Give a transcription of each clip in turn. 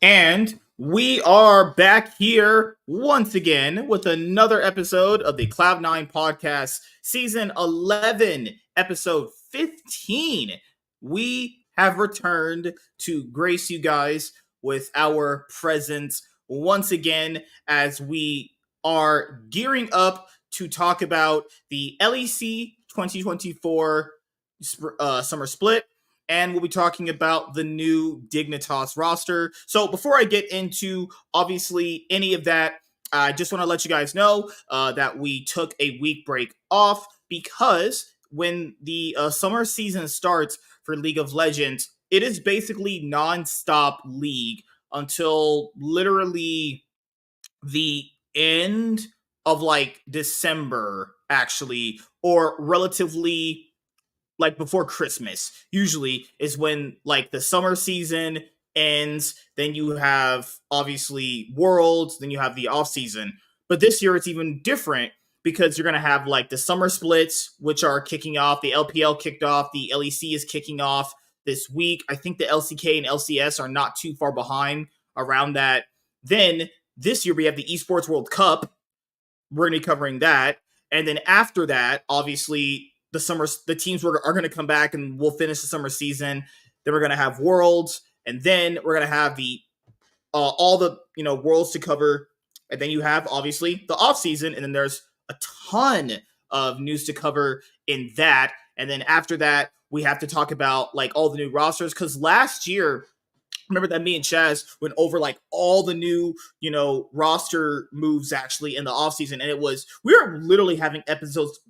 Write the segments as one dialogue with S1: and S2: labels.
S1: And we are back here once again with another episode of the Cloud9 podcast, season 11, episode 15. We have returned to grace you guys with our presence once again as we are gearing up to talk about the LEC 2024 summer split. And we'll be talking about the new Dignitas roster. So before I get into, obviously, any of that, I just want to let you guys know that we took a week break off because when the summer season starts for League of Legends, it is basically non-stop League until literally the end of like December, actually, or relatively like before Christmas usually is when like the summer season ends. Then you have obviously Worlds, then you have the off season. But this year it's even different because you're going to have like the summer splits, which are kicking off. The LPL kicked off. The LEC is kicking off this week. I think the LCK and LCS are not too far behind around that. Then this year we have the Esports World Cup. We're going to be covering that. And then after that, obviously, the teams are going to come back and we'll finish the summer season. Then we're going to have Worlds, and then we're going to have the all the Worlds to cover, and then you have obviously the off season, and then there's a ton of news to cover in that. And then after that, we have to talk about like all the new rosters, because last year, remember that me and Chaz went over like all the new, roster moves actually in the offseason. And we were literally having episodes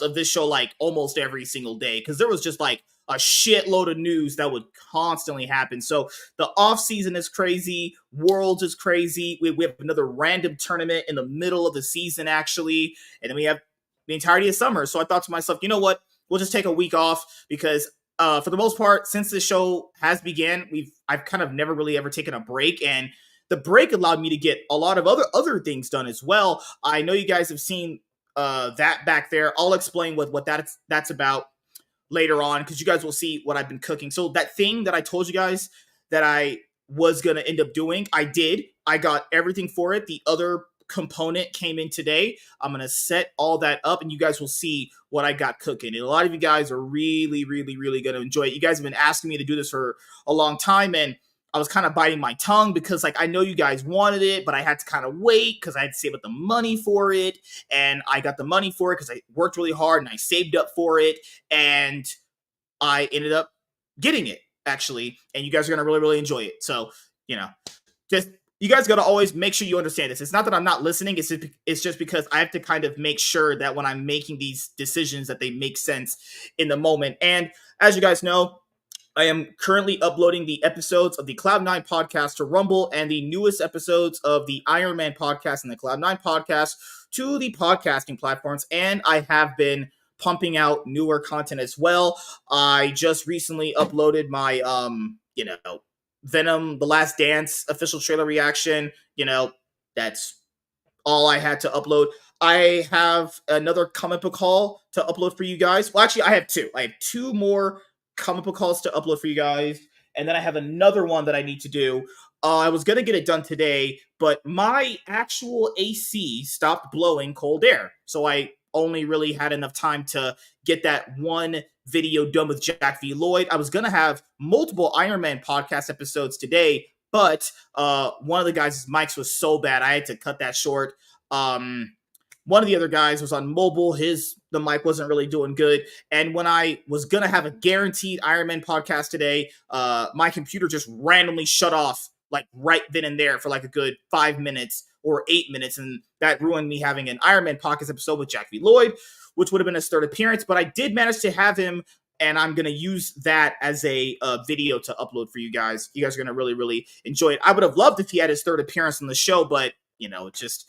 S1: of this show like almost every single day, because there was just like a shitload of news that would constantly happen. So the off season is crazy. Worlds is crazy. We have another random tournament in the middle of the season actually. And then we have the entirety of summer. So I thought to myself, you know what? We'll just take a week off because for the most part, since the show has began, I've kind of never really ever taken a break, and the break allowed me to get a lot of other things done as well. I know you guys have seen that back there. I'll explain what that's about later on, because you guys will see what I've been cooking. So that thing that I told you guys that I was gonna end up doing, I did. I got everything for it. The other component came in today. I'm gonna set all that up, and you guys will see what I got cooking. And a lot of you guys are really, really, really gonna enjoy it. You guys have been asking me to do this for a long time, and I was kind of biting my tongue because like I know you guys wanted it, but I had to kind of wait because I had to save up the money for it. And I got the money for it because I worked really hard and I saved up for it, and I ended up getting it actually. And you guys are gonna really, really enjoy it. So just you guys got to always make sure you understand this. It's not that I'm not listening. It's just because I have to kind of make sure that when I'm making these decisions that they make sense in the moment. And as you guys know, I am currently uploading the episodes of the Cloud9 podcast to Rumble and the newest episodes of the Iron Man podcast and the Cloud9 podcast to the podcasting platforms. And I have been pumping out newer content as well. I just recently uploaded my, Venom, The Last Dance official trailer reaction. That's all I had to upload. I have another comic book haul to upload for you guys. Well, actually, I have two. I have two more comic book hauls to upload for you guys. And then I have another one that I need to do. I was going to get it done today, but my actual AC stopped blowing cold air. So I only really had enough time to get that one video done with Jack V. Lloyd. I was going to have multiple Iron Man podcast episodes today, but one of the guys' mics was so bad, I had to cut that short. One of the other guys was on mobile. The mic wasn't really doing good. And when I was going to have a guaranteed Iron Man podcast today, my computer just randomly shut off like right then and there for like a good 5 minutes or 8 minutes. And that ruined me having an Iron Man podcast episode with Jack V. Lloyd, which would have been his third appearance. But I did manage to have him, and I'm going to use that as a video to upload for you guys. You guys are going to really, really enjoy it. I would have loved if he had his third appearance on the show, but, it just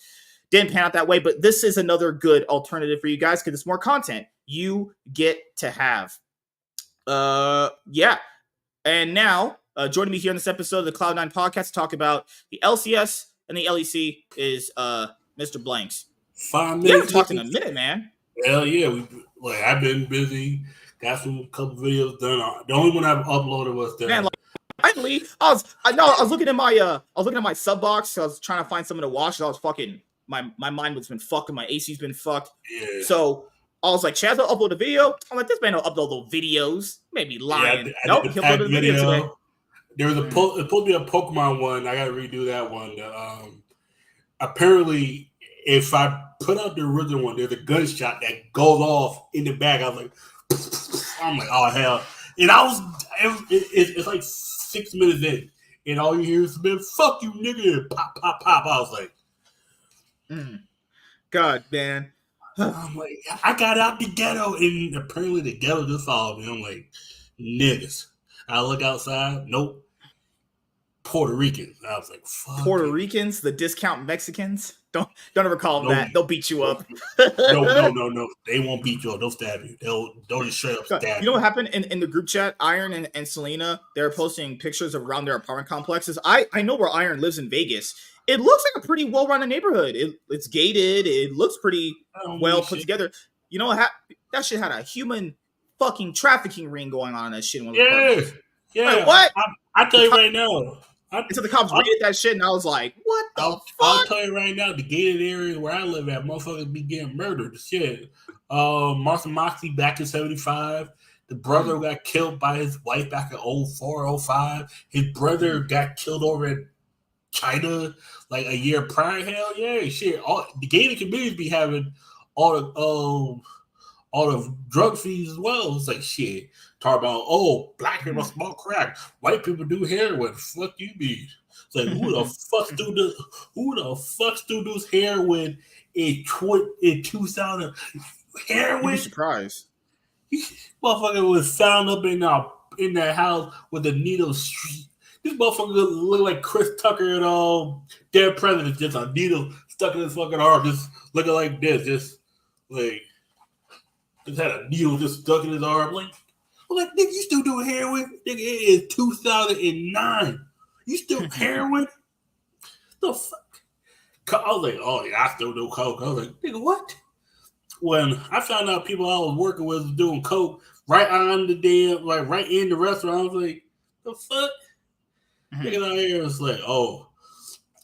S1: didn't pan out that way. But this is another good alternative for you guys because it's more content you get to have. Yeah. And now, joining me here in this episode of the Cloud9 podcast to talk about the LCS and the LEC is Mr. Blanks.
S2: 5 minutes.
S1: You haven't talked in a minute, man.
S2: Hell yeah. I've been busy. Got some couple videos done. The only one I've uploaded was the
S1: Finally, I was looking at my sub box. I was trying to find something to watch. I was fucking my mind was been fucked and my AC's been fucked.
S2: Yeah.
S1: So I was like, Chaz will upload a video. I'm like, this man will upload little videos. Maybe lying.
S2: I
S1: Nope,
S2: did the
S1: he
S2: pack
S1: uploaded a video today.
S2: There was it's supposed to be a Pokemon one. I gotta redo that one. Apparently, if I put out the original one, there's a gunshot that goes off in the back. I was like, I'm like, oh hell! And it's like 6 minutes in, and all you hear is, "Man, fuck you, nigga!" Pop, pop, pop. I was like,
S1: God, man.
S2: I'm like, I got out the ghetto, and apparently the ghetto just followed me. I'm like, niggas. I look outside. Nope. Puerto Ricans. I was like, fuck.
S1: Puerto Ricans, the discount Mexicans. Don't ever call them that. They'll beat you up.
S2: No. They won't beat you up. They'll stab you. They'll just straight up stab you.
S1: You know what happened in the group chat? Iron and Selena, they're posting pictures of around their apartment complexes. I know where Iron lives in Vegas. It looks like a pretty well-run neighborhood. It's gated. It looks pretty well put together. You know what? That shit had a human fucking trafficking ring going on in that shit.
S2: Yeah.
S1: Like, what?
S2: I tell you right now.
S1: Until the cops raided that shit, and I was like, what the fuck?
S2: I'll tell you right now, the gated areas where I live at, motherfuckers be getting murdered. Shit. Martin Moxley back in 75. The brother got killed by his wife back in 04, 05. His brother got killed over in China like a year prior. Hell yeah, shit. All the gated communities be having all the drug fees as well. It's like shit. Talk about black people smoke crack, white people do heroin. Fuck you, be. It's like who the fuck still does heroin in 2000? Heroin?
S1: You'd be surprised.
S2: Motherfucker was found up in that house with a needle street. This motherfucker look like Chris Tucker and Dead President, just a needle stuck in his fucking arm, just looking like this, just had a needle just stuck in his arm. Like, nigga, you still doing heroin? Nigga, it is 2009. You still heroin? The fuck? I was like, oh yeah, I still do coke. I was like, nigga, what? When I found out people I was working with was doing coke right on the damn, like right in the restaurant, I was like, the fuck? Nigga out here was like,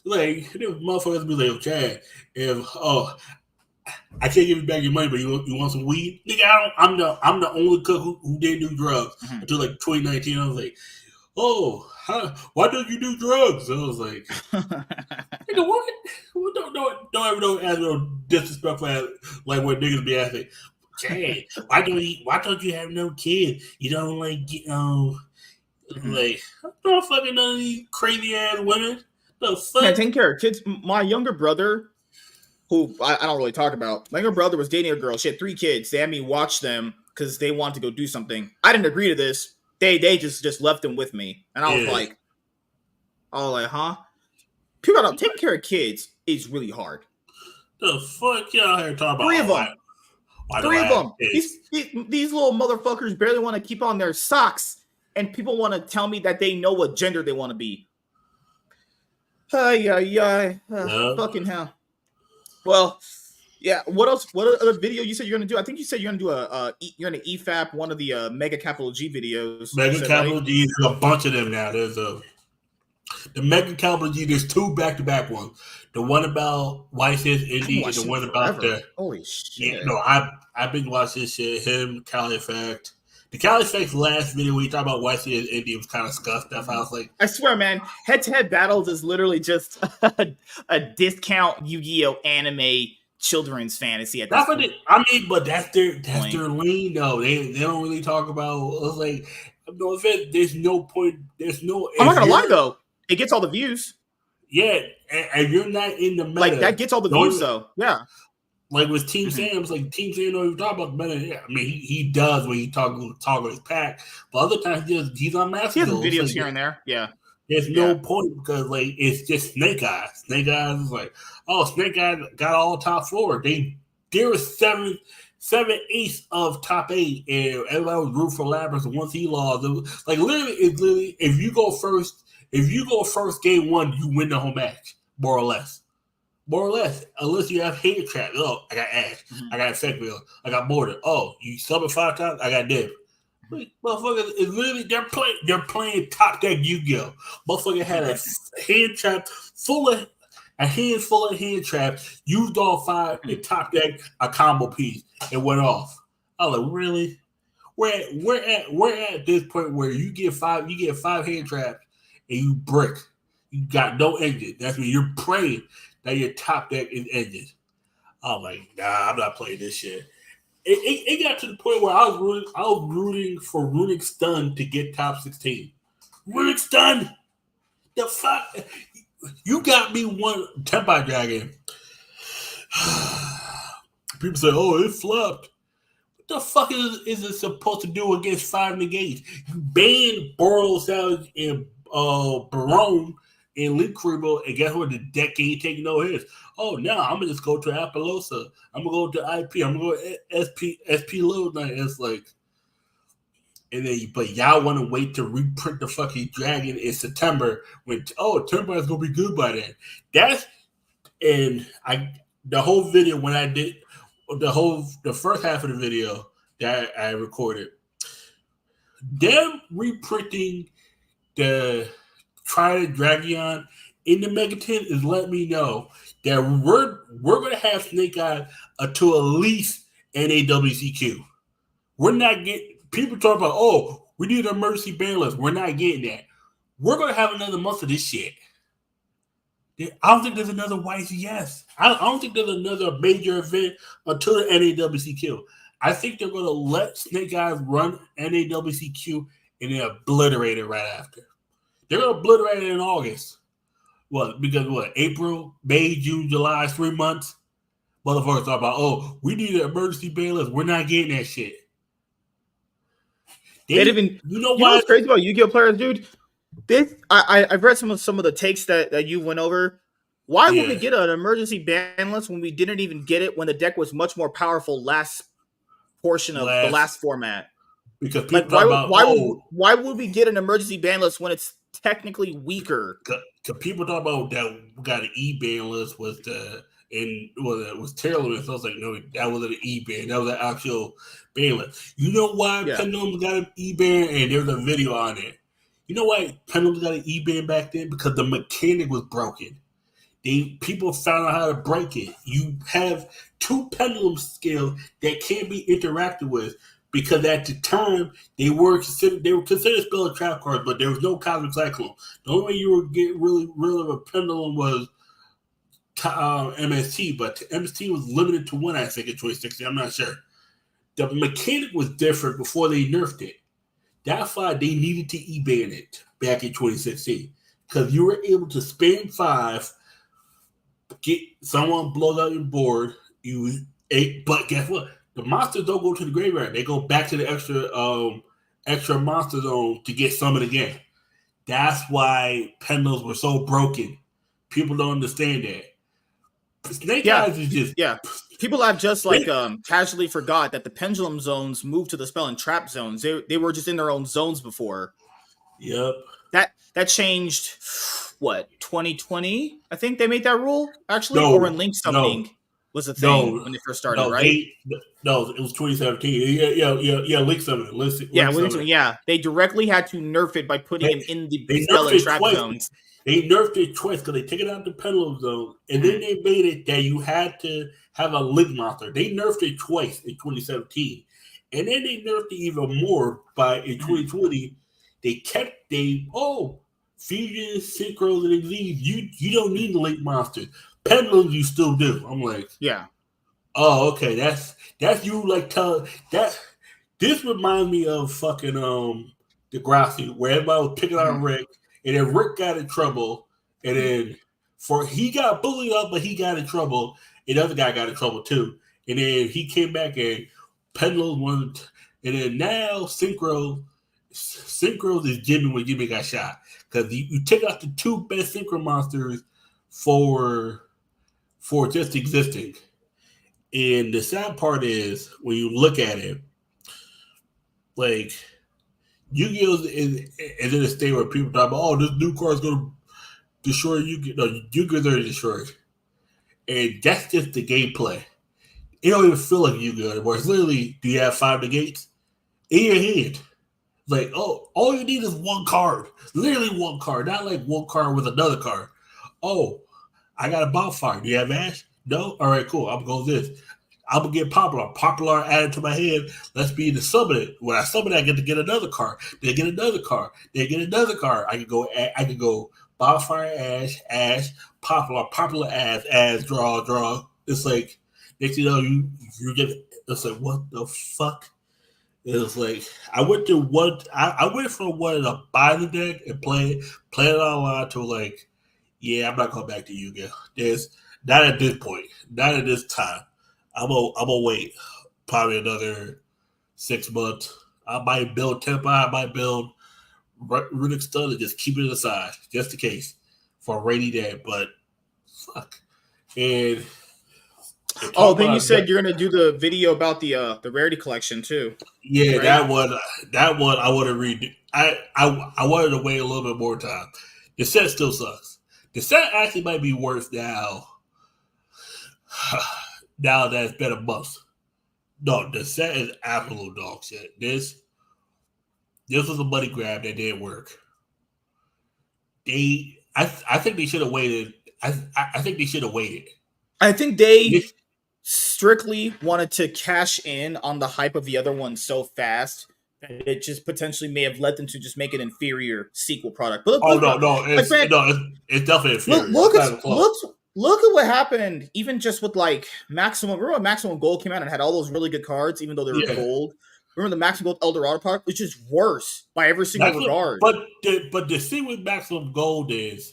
S2: like there motherfuckers be like, Chad, I can't give you back your money, but you want some weed? Nigga, I'm the only cook who didn't do drugs until like 2019. I was like, why don't you do drugs? I was like, nigga, what? Don't ever ask no disrespectful like what niggas be asking. Chad, why don't you have no kids? You don't like like I don't fucking none of these crazy ass women. The fuck?
S1: Yeah, taking care of kids. My younger brother, who I don't really talk about, my younger brother was dating a girl. She had 3 kids. They had me watch them because they wanted to go do something. I didn't agree to this. They just left them with me, and I was like, huh? People don't taking care of kids is really hard.
S2: The fuck y'all here talking about?
S1: 3 of them. 3 of them. These little motherfuckers barely want to keep on their socks, and people want to tell me that they know what gender they want to be. Fucking hell. Well, yeah. What else? What other video you said you're gonna do? I think you said you're gonna do you're gonna EFAP one of the Mega Capital G videos.
S2: Mega Capital G. There's a bunch of them now. There's the Mega Capital G. There's 2 back-to-back ones. The one about YCS Indy and the one about the.
S1: Holy shit!
S2: Yeah, no, I've been watching this shit. Him, Cali Effect. The Cali Effect's last video where he talked about YCS Indy was kind of scuffed. That's how I was like,
S1: I swear, man, head-to-head battles is literally just a discount YuGiOh anime children's fantasy at this point.
S2: But that's their lane though. They don't really talk about. It's like, no offense, there's no point. There's no.
S1: I'm not gonna lie though, it gets all the views.
S2: Yeah, and you're not in the meta.
S1: Like that gets all the views though. Yeah.
S2: Like with Team Sam's, like Team Sam don't even talk about the meta. Yeah, I mean, he does when he talk with his pack, but other times he's on Master.
S1: He has videos here and there. Yeah.
S2: There's no point because like it's just Snake Eyes. Snake Eyes is like, Snake Eyes got all top 4. There was 7/8 of top 8, and everybody was rooting for Labyrinth. And once he lost, it was, like literally, if you go first game 1, you win the whole match, more or less. Unless you have hater trap. I got Ash. I got Effect Wheel. I got Border. You sub it 5 times. I got Dip. Like, motherfuckers is literally they're playing top deck Yu-Gi-Oh. Motherfucker had a hand trap full of a handful of hand traps, used all 5 and top deck a combo piece and went off. I was like, really? We're at this point where you get 5 hand traps and you brick. You got no engine. That's when you're praying that your top deck is engine. I'm like, nah, I'm not playing this shit. It got to the point where I was rooting for Runic Stun to get top 16. Runic Stun! The fuck? You got me one Tempai Dragon. People say, oh, it flopped. What the fuck is it supposed to do against 5 negates? You ban Boros Savage and Barone and Licorice, and guess what? The deck ain't taking no hits. Oh, now I'm gonna just go to Appaloosa. I'm gonna go to IP. I'm gonna go to SP Cloud9. It's like, and then but y'all want to wait to reprint the fucking dragon in September when Tempai is gonna be good by then. The whole video when I did the first half of the video that I recorded, them reprinting the Trident Dragon in the Megaton is letting me know that we're gonna have Snake Eyes until at least NAWCQ. We're not getting people talk about, oh, we need an emergency ban list. We're not getting that. We're gonna have another month of this shit. I don't think there's another YCS. I don't think there's another major event until the NAWCQ. I think they're gonna let Snake Eyes run NAWCQ and then obliterate it right after. They're gonna obliterate it in August. What? Because what? April, May, June, July, 3 months. Motherfuckers talk about, oh, we need an emergency ban list. We're not getting that shit.
S1: You know what's crazy about Yu-Gi-Oh players, dude? I've read some of the takes that you went over. Why would we get an emergency ban list when we didn't even get it when the deck was much more powerful last portion of the last format?
S2: Because people
S1: why would we get an emergency ban list when it's technically weaker?
S2: Because people talk about that we got an E-ban list was it was terrible. So I was like, no, that wasn't an E-ban. That was an actual ban list. You know why Pendulum got an E-ban? And there's a video on it. You know why Pendulum got an E-ban back then? Because the mechanic was broken. People found out how to break it. You have 2 pendulum scales that can't be interacted with because at the time they were considered spell and trap cards, but there was no Cosmic Cyclone. The only way you were getting really of a pendulum was MST, but MST was limited to 1, I think, in 2016. I'm not sure. The mechanic was different before they nerfed it. That's why they needed to E-ban it back in 2016 because you were able to spam 5. Get someone blows out your board. But guess what? The monsters don't go to the graveyard. They go back to the extra monster zone to get summoned again. That's why pendulums were so broken. People don't understand that. Snake Eyes is just
S1: People have just casually forgot that the pendulum zones moved to the spell and trap zones. They were just in their own zones before.
S2: Yep.
S1: That changed. What, 2020? I think they made that rule, actually? Or when link summoning was a thing when they first started, right?
S2: It was 2017. Yeah, link summoning.
S1: They directly had to nerf it by putting him in the spell and trap zones.
S2: They nerfed it twice because they took it out the pendulum zone, and then they made it that you had to have a link monster. They nerfed it twice in 2017. And then they nerfed it even more in 2020. Fusion, Synchros, and Exceeds, you don't need the link monsters. Pendulums you still do. I'm like, oh, okay, that's you like tell that. This reminds me of fucking Degrassi, where everybody was picking on Rick, and then Rick got in trouble, and then he got bullied up, but he got in trouble, and the other guy got in trouble too, and then he came back and Pendulum won, and then now Synchros is Jimmy when Jimmy got shot. Because you take out the 2 best synchro monsters for just existing. And the sad part is, when you look at it, like, Yu-Gi-Oh! is in a state where people talk about, oh, this new card is going to destroy Yu-Gi-Oh! No, Yu-Gi-Oh! is already destroyed. And that's just the gameplay. It don't even feel like Yu-Gi-Oh! anymore. It's literally, do you have 5 negates? In your hand. Like, oh, all you need is one card. Literally one card. Not like one card with another card. Oh, I got a bonfire. Do you have Ash? No? All right, cool. I'm going to go this. I'm going to get Popular. Popular added to my hand. Let's be the summon it. When I summon it, I get to get another card. Then get another card. Then get another card. I can go bonfire, Ash, Popular, Ash, draw. It's like, next you know, you get, it's like, what the fuck? It was like I went to one. I went from wanting to buy the deck and play it online to like, yeah, I'm not going back to Yu-Gi-Oh. There's not at this point, not at this time. I'm gonna wait probably another 6 months. I might build Tempa. I might build Runic Stun and just keep it aside just in case for a rainy day. But fuck. And
S1: Oh, then you said you're gonna do the video about the rarity collection too.
S2: Yeah,
S1: right?
S2: that one I want to read. I wanted to wait a little bit more time. The set still sucks. The set actually might be worse now. Now that it's been a month. No, the set is absolute dog shit. This was a money grab that didn't work. I think they should have waited. I think they should have waited.
S1: I think they strictly wanted to cash in on the hype of the other one so fast that it just potentially may have led them to just make an inferior sequel product. But
S2: it's definitely inferior.
S1: Look at what happened, even just with like Maximum. Remember when Maximum Gold came out and had all those really good cards, even though they were gold? Remember the Maximum Gold Eldorado product, which is worse by every single regard.
S2: But the thing with Maximum Gold is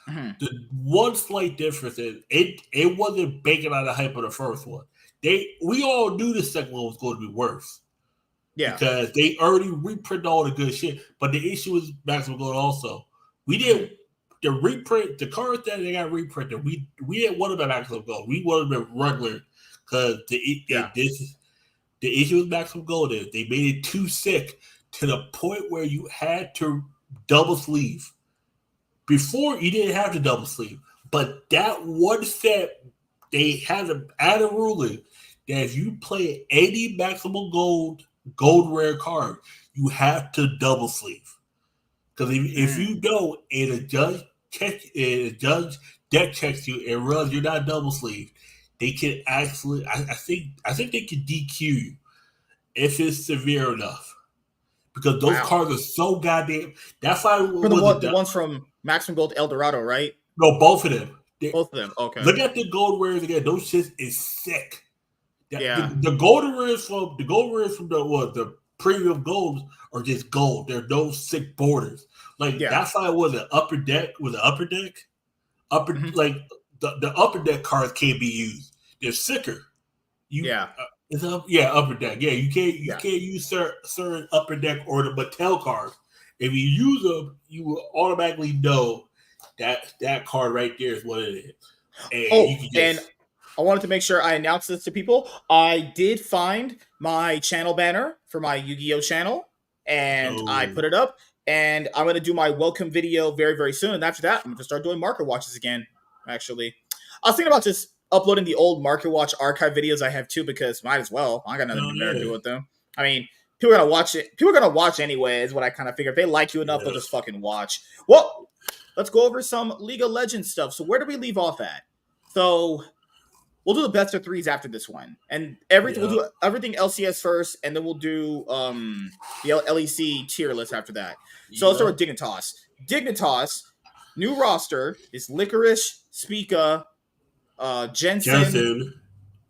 S2: the one slight difference is it wasn't baking out the hype of the first one. We all knew the second one was going to be worse.
S1: Yeah.
S2: Because they already reprinted all the good shit. But the issue is Maximum Gold also. We didn't the reprint, the cards that they got reprinted, we didn't want them at Maximum Gold. We wanted them regular because the issue with Maximum Gold is they made it too sick to the point where you had to double sleeve. Before, you didn't have to double sleeve. But that one set, they had to add a ruling that if you play any Maximum Gold rare card, you have to double sleeve. Because if you don't, and a judge deck checks you and runs you're not double sleeve, they can actually, I think they can DQ you if it's severe enough. Because those cards are so goddamn. That's why
S1: for the ones from Maximum Gold Eldorado, right?
S2: No, both of them.
S1: Both of them. Okay.
S2: Look at the gold rares again. Those shits is sick. The golden rares from the premium golds are just gold. There are no sick borders. Like that's why it was an upper deck. Like the upper deck cards can't be used. They're sicker. Upper deck. Yeah, you can't use certain upper deck or the Mattel cards. If you use them, you will automatically know that card right there is what it is.
S1: And I wanted to make sure I announced this to people. I did find my channel banner for my YuGiOh channel, and I put it up. And I'm going to do my welcome video very, very soon. And after that, I'm going to start doing market watches again, actually. I was thinking about just uploading the old Market Watch archive videos I have too, because might as well. I got nothing better to do with them. I mean, people are going to watch it. People are going to watch anyway, is what I kind of figure. If they like you enough, they'll just fucking watch. Well, let's go over some League of Legends stuff. So where do we leave off at? So we'll do the best of threes after this one. And we'll do everything LCS first, and then we'll do the LEC tier list after that. So let's start with Dignitas. Dignitas, new roster is Licorice, Spica, Jensen,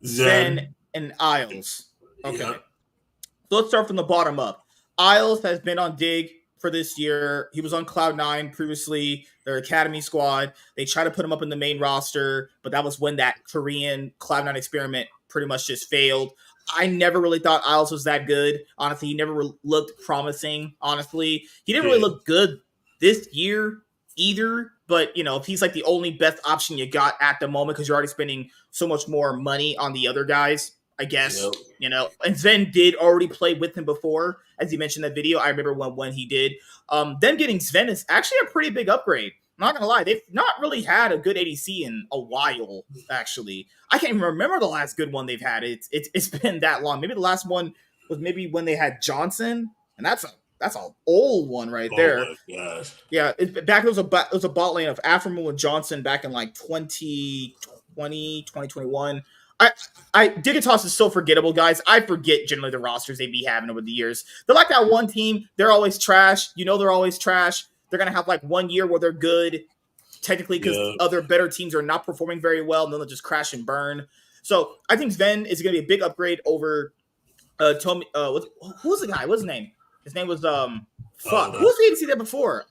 S1: Zven, and Isles. Okay. So let's start from the bottom up. Isles has been on Dig for this year. He was on Cloud9 previously, their academy squad. They tried to put him up in the main roster, but that was when that Korean Cloud9 experiment pretty much just failed. I never really thought Isles was that good. Honestly, he never looked promising, honestly. He didn't really look good this year either, but, if he's like the only best option you got at the moment because you're already spending so much more money on the other guys, I guess, and Zven did already play with him before, as you mentioned in that video. I remember when he did. Them getting Zven is actually a pretty big upgrade. I'm not gonna lie, they've not really had a good ADC in a while. Actually, I can't even remember the last good one they've had. It's been that long. Maybe the last one was maybe when they had Johnson, and that's a That's an old one right there.
S2: Oh my gosh.
S1: Yeah, back it was a bot lane of Aframu and Johnson back in like 2020, 2021. Dignitas is so forgettable, guys. I forget generally the rosters they be having over the years. They're like that one team. They're always trash. You know they're always trash. They're gonna have like 1 year where they're good, technically because other better teams are not performing very well, and then they'll just crash and burn. So I think Zven is gonna be a big upgrade over Tommy. Who was the guy? What's his name? His name was fuck. Who was the agency there before?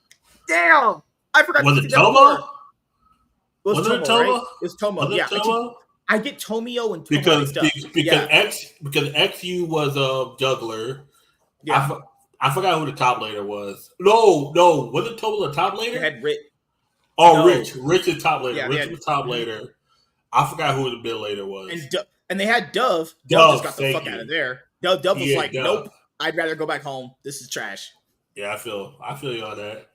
S1: Damn, I forgot.
S2: Was it Tomo?
S1: Was it Tomo? Right? It was Tomo.
S2: Was it Tomo?
S1: I get Tomio and
S2: Tomo because XU was a juggler. Yeah. I forgot who the top laner was. No, was it Tomo the top laner?
S1: They had Rich.
S2: Oh, no. Rich is top laner. Yeah, Rich was top laner. I forgot who the mid laner was.
S1: And they had Dove. Dove just got the fuck out of there. Dove was like, nope. I'd rather go back home. This is trash.
S2: Yeah, I feel you on that.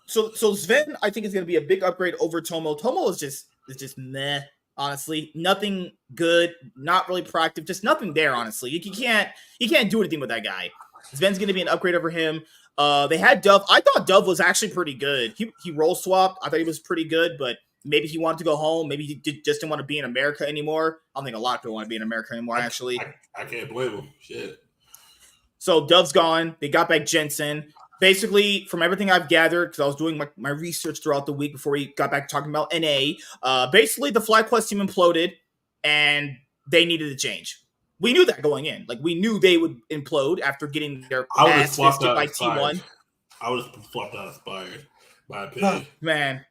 S1: So Zven, I think is going to be a big upgrade over Tomo. Tomo is just meh. Honestly, nothing good. Not really proactive. Just nothing there. Honestly, you can't do anything with that guy. Zven's going to be an upgrade over him. They had Dove. I thought Dove was actually pretty good. He role swapped. I thought he was pretty good, but maybe he wanted to go home. Maybe he just didn't want to be in America anymore. I don't think a lot of people want to be in America anymore, actually.
S2: I can't blame him. Shit.
S1: So Dove's gone. They got back Jensen. Basically, from everything I've gathered, because I was doing my research throughout the week before we got back to talking about NA, basically the FlyQuest team imploded, and they needed a change. We knew that going in. Like, we knew they would implode after getting their ass fisted by T1.
S2: I would have swapped out Inspired, my opinion.
S1: Man.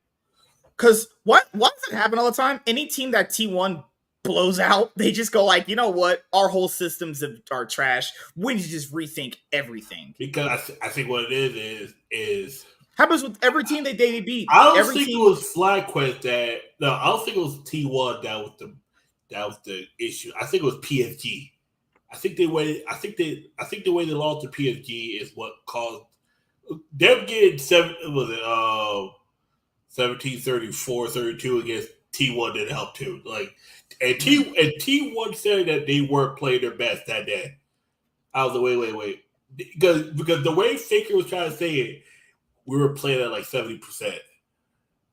S1: Because why does it happen all the time? Any team that T1 blows out, they just go like, you know what? Our whole systems are trash. We need to just rethink everything.
S2: Because I think what it is
S1: happens with every team they beat.
S2: I don't think it was FlyQuest that. No, I don't think it was T1 that was the issue. I think it was PSG. I think the way they lost to PSG is what caused them getting 17-34-32 against T1 didn't help too. Like, and T1 said that they weren't playing their best that day. I was like, wait. Because the way Faker was trying to say it, we were playing at like 70%.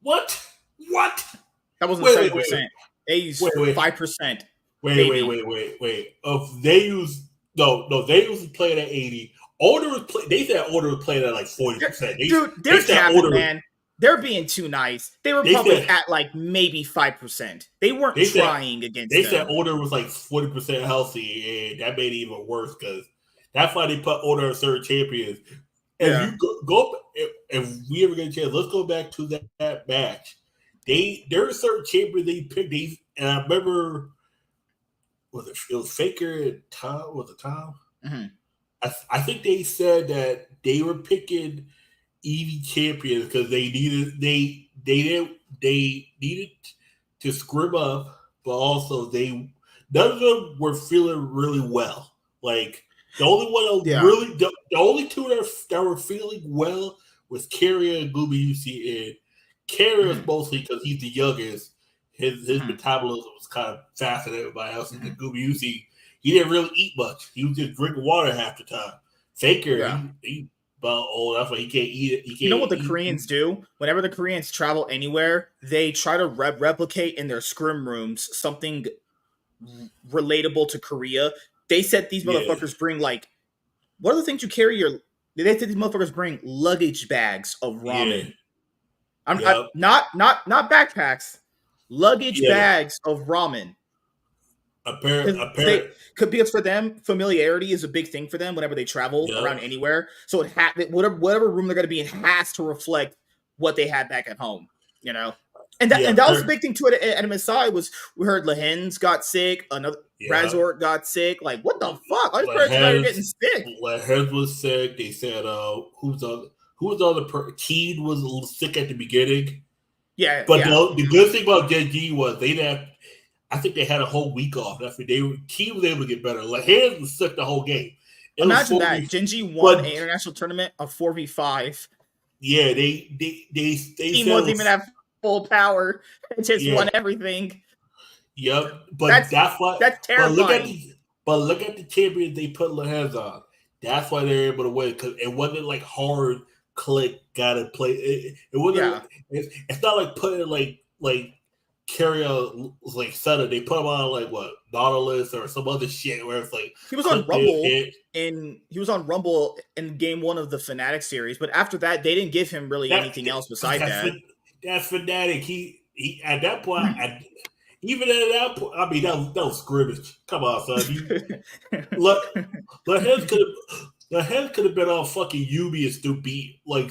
S2: What?
S1: That wasn't 70%. They used 5%.
S2: Wait. They used playing at 80. They said Order was playing at like 40%.
S1: Dude, they're capping, man. They're being too nice. They were probably at like maybe 5%. They weren't trying against them.
S2: They said Order was like 40% healthy, and that made it even worse because that's why they put Order as third champions. And if we ever get a chance, let's go back to that match. Their third champion they picked these, and I remember it was Faker and Tom? Was it Tom?
S1: Mm-hmm.
S2: I think they said that they were picking EV champions because they needed to scrim up, but also none of them were feeling really well. Like the only two that were feeling well was Carrier and YuGiOh, and Carrier mostly because he's the youngest. His metabolism was kind of faster than everybody else. And YuGiOh, he didn't really eat much. He was just drinking water half the time. Faker, he that's why he can't eat it.
S1: You know what the Koreans do? Whenever the Koreans travel anywhere, they try to replicate in their scrim rooms something relatable to Korea. They said these motherfuckers bring like, what are the things you carry? They said these motherfuckers bring luggage bags of ramen. Not backpacks. Luggage bags of ramen. Because for them, familiarity is a big thing for them whenever they travel around anywhere. So whatever room they're going to be in has to reflect what they had back at home, you know. And that was a big thing too at MSI was we heard Lehens got sick, another Razor got sick. Like, what the fuck? I just heard getting sick.
S2: Lehens was sick. They said who was the other Keed was sick at the beginning.
S1: Yeah,
S2: but the good thing about Genji was I think they had a whole week off. Key was able to get better. Lehens was sick the whole game.
S1: Imagine that. Genji won an international tournament of 4v5.
S2: Yeah, they
S1: team wasn't even at full power. It just won everything.
S2: Yep, but that's
S1: terrifying.
S2: But look at the champions they put Lehens on. That's why they're able to win because it wasn't like hard click gotta play. It wasn't. It's not like putting like carry a like Sutter. They put him on like what Nautilus or some other shit where it's like
S1: he was on Rumble in game 1 of the Fnatic series, but after that they didn't give him really anything else beside that.
S2: That's Fnatic. He at that point. Even at that point, I mean, that was scrimmage. Come on, son. The head could have been on fucking Yubi and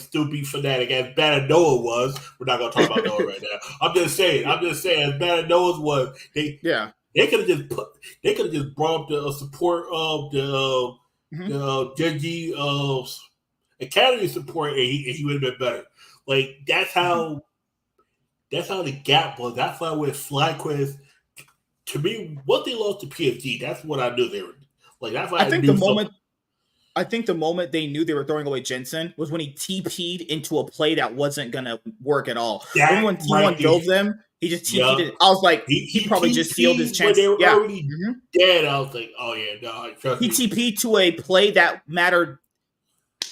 S2: stupid Fnatic. As bad as Noah was, we're not gonna talk about Noah right now. I'm just saying, as bad as Noah was, they could have just brought up the support of the Genji Academy support, and he would have been better. Like that's how the gap was. That's why with FlyQuest, to me, once they lost to PSG, that's what I knew they were. Like that's why I
S1: think the moment they knew they were throwing away Jensen was when he TP'd into a play that wasn't gonna work at all. Even when T1 dove them, he just TP'd it. I was like, he probably just sealed his chance.
S2: When they were already dead, I was like, oh yeah, no, trust me.
S1: He TP'd to a play that mattered.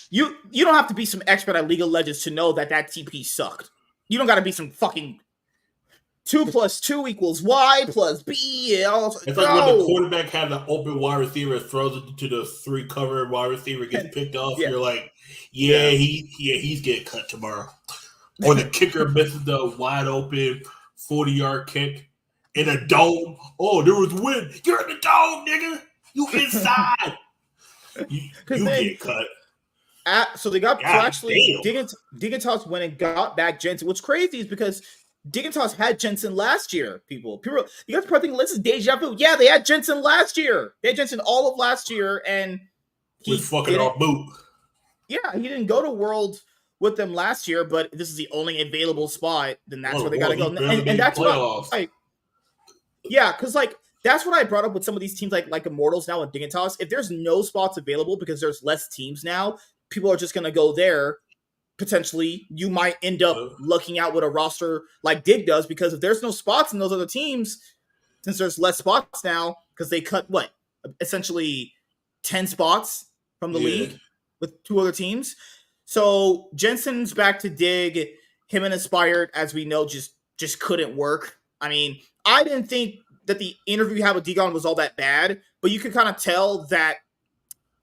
S1: You don't have to be some expert at League of Legends to know that TP sucked. You don't got to be some fucking 2 + 2 = Y + B.
S2: It's like when the quarterback had an open wide receiver, throws it to the 3 cover wide receiver, gets picked off. Yeah. You're like, he's getting cut tomorrow. Or the kicker misses the wide open 40-yard kick in a dome. Oh, there was wind. You're in the dome, nigga. You inside. you get cut.
S1: So they got Dignitas went and got back Jensen. What's crazy is because Dignitas had Jensen last year. People, you guys probably think this is deja vu. Yeah, they had Jensen last year. They had Jensen all of last year, and
S2: he was fucking off boot.
S1: Yeah, he didn't go to World with them last year, but this is the only available spot. Then that's where they got to go, and that's what. Yeah, because that's what I brought up with some of these teams like Immortals now and Dignitas. If there's no spots available because there's less teams now, people are just going to go there. Potentially, you might end up lucking out with a roster like Dig does because if there's no spots in those other teams, since there's less spots now, because they cut essentially 10 spots from the league with 2 other teams. So Jensen's back to Dig. Him and Inspired, as we know, just couldn't work. I mean, I didn't think that the interview you had with Digon was all that bad, but you could kind of tell that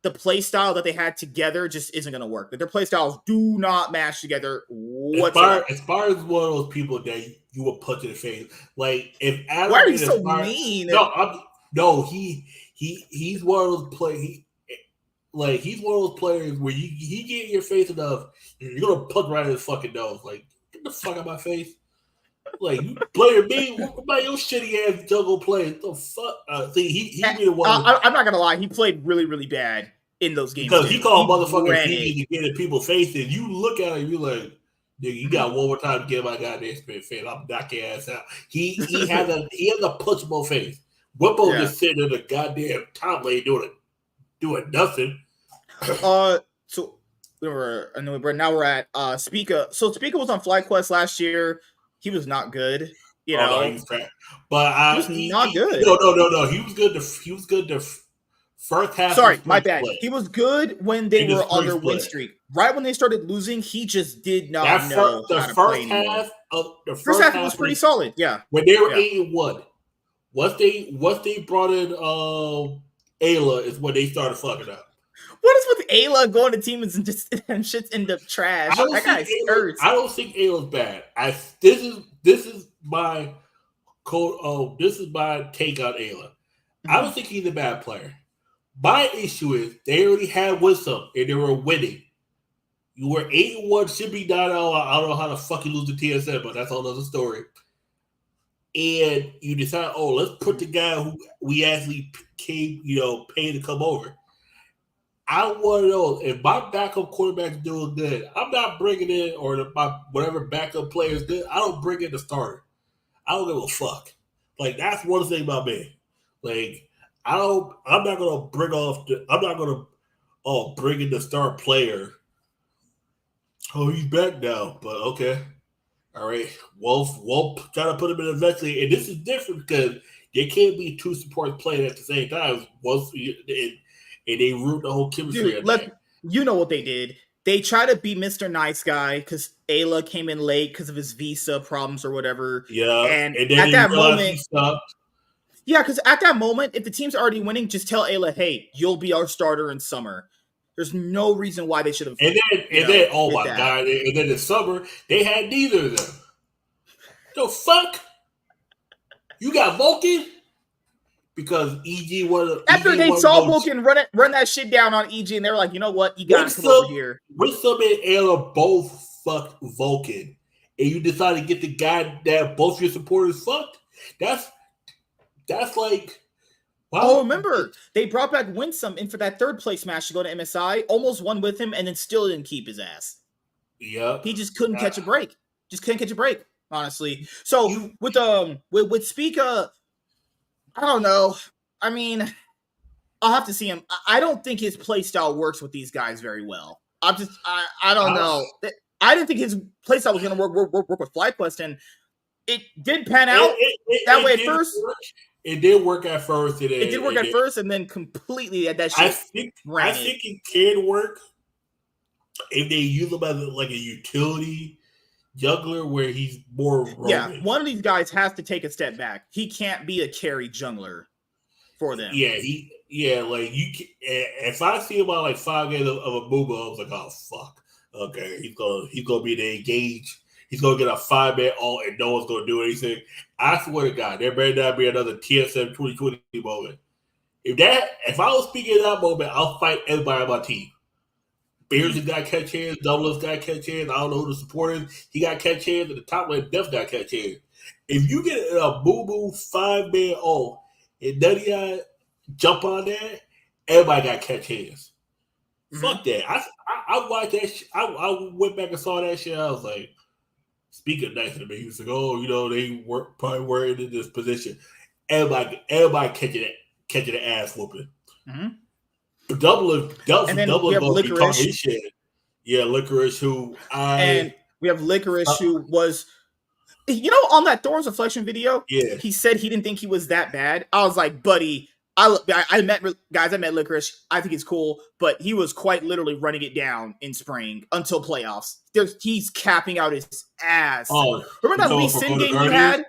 S1: the play style that they had together just isn't going to work. That their play styles do not match together whatsoever.
S2: Inspired is one of those people that you will put to the face. Like if Adam,
S1: why are you so mean?
S2: He's one of those players. He's one of those players where he get in your face enough, you're gonna put right in his fucking nose. Like get the fuck out of my face. Like you playing me? What about your shitty ass jungle play? The fuck? He be the one.
S1: I'm not gonna lie. He played really, really bad in those games
S2: because he called motherfuckers to get in people's faces. You look at him, you like, nigga, you got one more time to get my goddamn spit face. I'm knocking your ass out. He has a punchable face. Whippo just sitting in the goddamn top lane doing nothing.
S1: So we're at Spica. So Spica was on FlyQuest last year. He was not good. You know,
S2: he was crap. But
S1: he was not good.
S2: No. He was good. The first half.
S1: Sorry, my bad. He was good when they were on their win streak. Right when they started losing, he just did not know how to play anymore. The first half was pretty solid. Yeah,
S2: when they were 8-1, once they brought in Ayla is when they started fucking up.
S1: What is with Ayla going to teams and just shit's end up trash? That guy's hurts.
S2: I don't think Ayla's bad. This is my code. This is my take on Ayla. Mm-hmm. I don't think he's a bad player. My issue is they already had Wisdom and they were winning. You were 8-1, should be 9-0. I don't know how the fuck you lose the TSM, but that's another story. And you decide, let's put the guy who we actually came, paid to come over. I want to know if my backup quarterback's doing good. I'm not bringing in, or my whatever backup player is good. I don't bring in the starter. I don't give a fuck. Like that's one thing about me. Like I'm not gonna bring in the star player. Oh, he's back now, but okay, all right. We'll try to put him in eventually, and this is different because there can't be 2 supports playing at the same time. and they ruined the whole chemistry
S1: Dude,
S2: of that.
S1: you know what they did. They try to be Mr. Nice Guy because Ayla came in late because of his visa problems or whatever.
S2: Yeah,
S1: And
S2: and then
S1: at
S2: they
S1: that
S2: realized
S1: moment,
S2: he sucked.
S1: yeah, because at that moment, if the team's already winning, just tell Ayla, hey, you'll be our starter in summer. There's no reason why they should have,
S2: And then, oh
S1: did
S2: my
S1: that.
S2: god! And then in summer they had neither of them. The fuck? You got Vulcan because EG was
S1: After they saw Vulcan run that shit down on EG, and they were like, you know what, you gotta come over here.
S2: Winsome and Ayla both fucked Vulcan, and you decided to get the guy that both your supporters fucked. That's like.
S1: Oh, remember, they brought back Winsome in for that third place match to go to MSI, almost won with him, and then still didn't keep his ass.
S2: Yep.
S1: He just couldn't catch a break. Just couldn't catch a break, honestly. So with Spica, I don't know. I mean, I'll have to see him. I don't think his playstyle works with these guys very well. I don't know. I didn't think his playstyle was going to work with FlyQuest, and it did pan out that way at first.
S2: It did work at first.
S1: It did work at first, and then completely that shit.
S2: I think it can work if they use him as like a utility jungler where he's more roaming.
S1: Yeah, one of these guys has to take a step back. He can't be a carry jungler for them.
S2: Yeah, like you. If I see him on like 5 games of a Booba, I was like, oh fuck, okay, he's gonna be the engage. He's gonna get a 5-man ult and no one's gonna do anything. I swear to God, there better not be another TSM 2020 moment. If I was speaking at that moment, I'll fight everybody on my team. Bears got catch hands, Doublers got catch hands. I don't know who the support is. He got catch hands, and the top lane Def got catch hands. If you get a boo 5-man ult and none of y'all jump on that, everybody got catch hands. Mm-hmm. Fuck that. I watched that shit. I went back and saw that shit. I was like, Speaking nice to me, he was like, "Oh, they probably weren't in this position." Everybody catching the ass whooping. Mm-hmm. But double
S1: Licorice.
S2: His shit. Yeah, Licorice.
S1: And we have Licorice, who was, on that Thorns Reflection video.
S2: Yeah,
S1: he said he didn't think he was that bad. I was like, buddy. I met Licorice. I think he's cool, but he was quite literally running it down in spring until playoffs. He's capping out his ass.
S2: Oh,
S1: remember that Lee Sin game he had?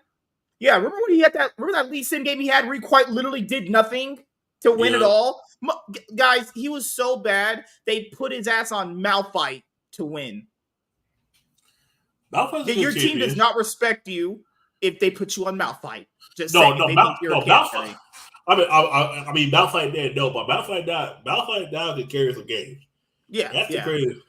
S1: Yeah, remember when he had that? Remember that Lee Sin game he had where he quite literally did nothing to win it all? Guys, he was so bad they put his ass on Malphite to win. Your team does not respect you if they put you on Malphite. Just saying, they think you're a Malphite.
S2: I mean, Malphite did no, but Malphite now can carry some games.
S1: Yeah,
S2: that's the crazy.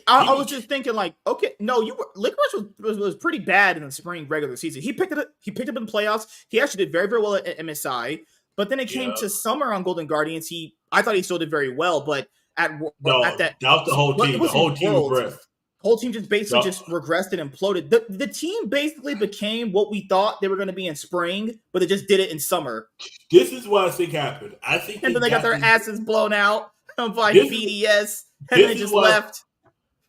S1: I was just thinking, like, okay, no, Licorice was pretty bad in the spring regular season. He picked it up in the playoffs. He actually did very, very well at MSI. But then it came to summer on Golden Guardians. I thought he still did very well, but that was
S2: the whole team. The whole team regressed.
S1: Whole team just basically just regressed and imploded. The team basically became what we thought they were going to be in spring, but they just did it in summer.
S2: This is what I think happened.
S1: And then they got their asses blown out by BDS, and they just left.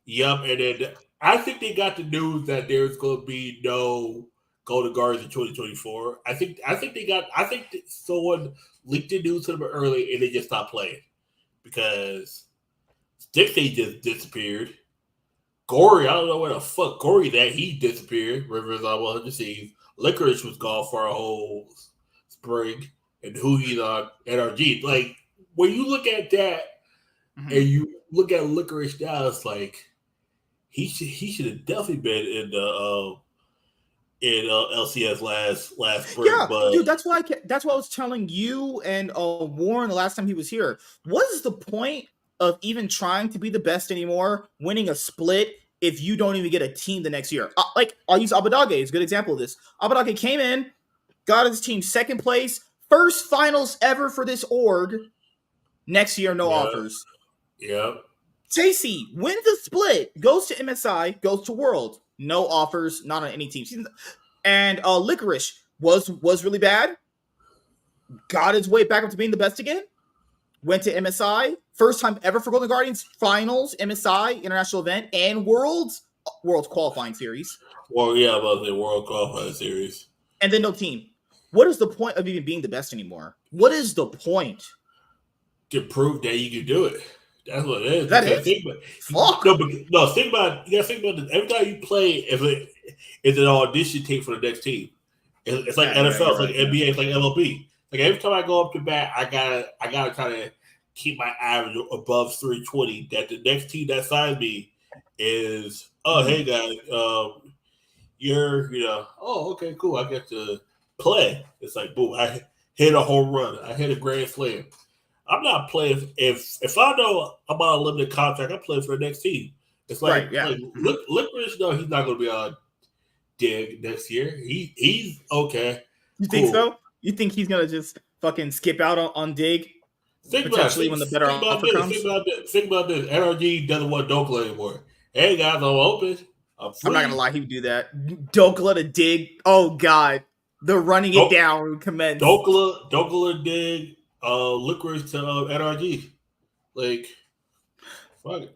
S2: Yep, and then I think they got the news that there's going to be no Golden Guardians in 2024. I think someone leaked the news to them early, and they just stopped playing because Dixie just disappeared. Gory, I don't know where the fuck Gory's at. He disappeared. Rivers on 100 Seas. Licorice was gone for a whole spring. And who he's on NRG. Like, when you look at that and you look at Licorice now, it's like he should have definitely been in the LCS last spring.
S1: Yeah,
S2: but
S1: dude, that's why I was telling you and Warren the last time he was here. What is the point of even trying to be the best anymore, winning a split, if you don't even get a team the next year? I'll use Abadage as a good example of this. Abadage came in, got his team second place, first finals ever for this org. Next year, no offers.
S2: Yep.
S1: JC wins the split, goes to MSI, goes to World. No offers, not on any team. And Licorice was really bad. Got his way back up to being the best again. Went to MSI. First time ever for Golden Guardians. Finals, MSI, international event, and Worlds qualifying series.
S2: Well, yeah, about the World qualifying series.
S1: And then no team. What is the point of even being the best anymore? What is the point?
S2: to prove that you can do it. That's what it is.
S1: Is that
S2: Because
S1: it?
S2: think about
S1: Fuck.
S2: think about you gotta think about this. Every time you play, it's an audition tape for the next team. It's like
S1: Yeah,
S2: NFL,
S1: you're
S2: it's like
S1: right. Yeah.
S2: NBA, it's like MLB. Like every time I go up to bat, I gotta try to keep my average above 320. That the next team that signs me is hey guys, okay, cool. I get to play. It's like boom, I hit a home run, I hit a grand slam. I'm not playing if I know I'm on a limited contract. I'm playing for the next team. It's
S1: Right. Yeah.
S2: Licorice. No, he's not going to be on Dig next year. He's okay,
S1: You think
S2: cool.
S1: so? You think he's gonna just fucking skip out on Dig potentially when the better offer comes?
S2: Think about this. NRG doesn't want Dokla anymore. Hey guys, I'm open. I'm free.
S1: I'm not gonna lie, he would do that. Dokla to Dig. Oh god, the running it down commence.
S2: Dokla Dig. Licorice to NRG. Like, fuck it.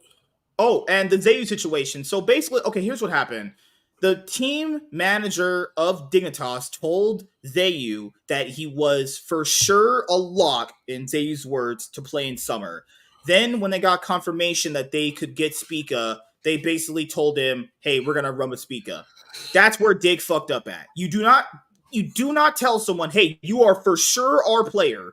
S1: Oh, and the ZeU situation. So basically, okay, here's what happened. The team manager of Dignitas told ZeU that he was for sure a lock, in ZeU's words, to play in summer. Then, when they got confirmation that they could get Spica, they basically told him, "Hey, we're gonna run with Spica." That's where Dig fucked up at. You do not tell someone, "Hey, you are for sure our player,"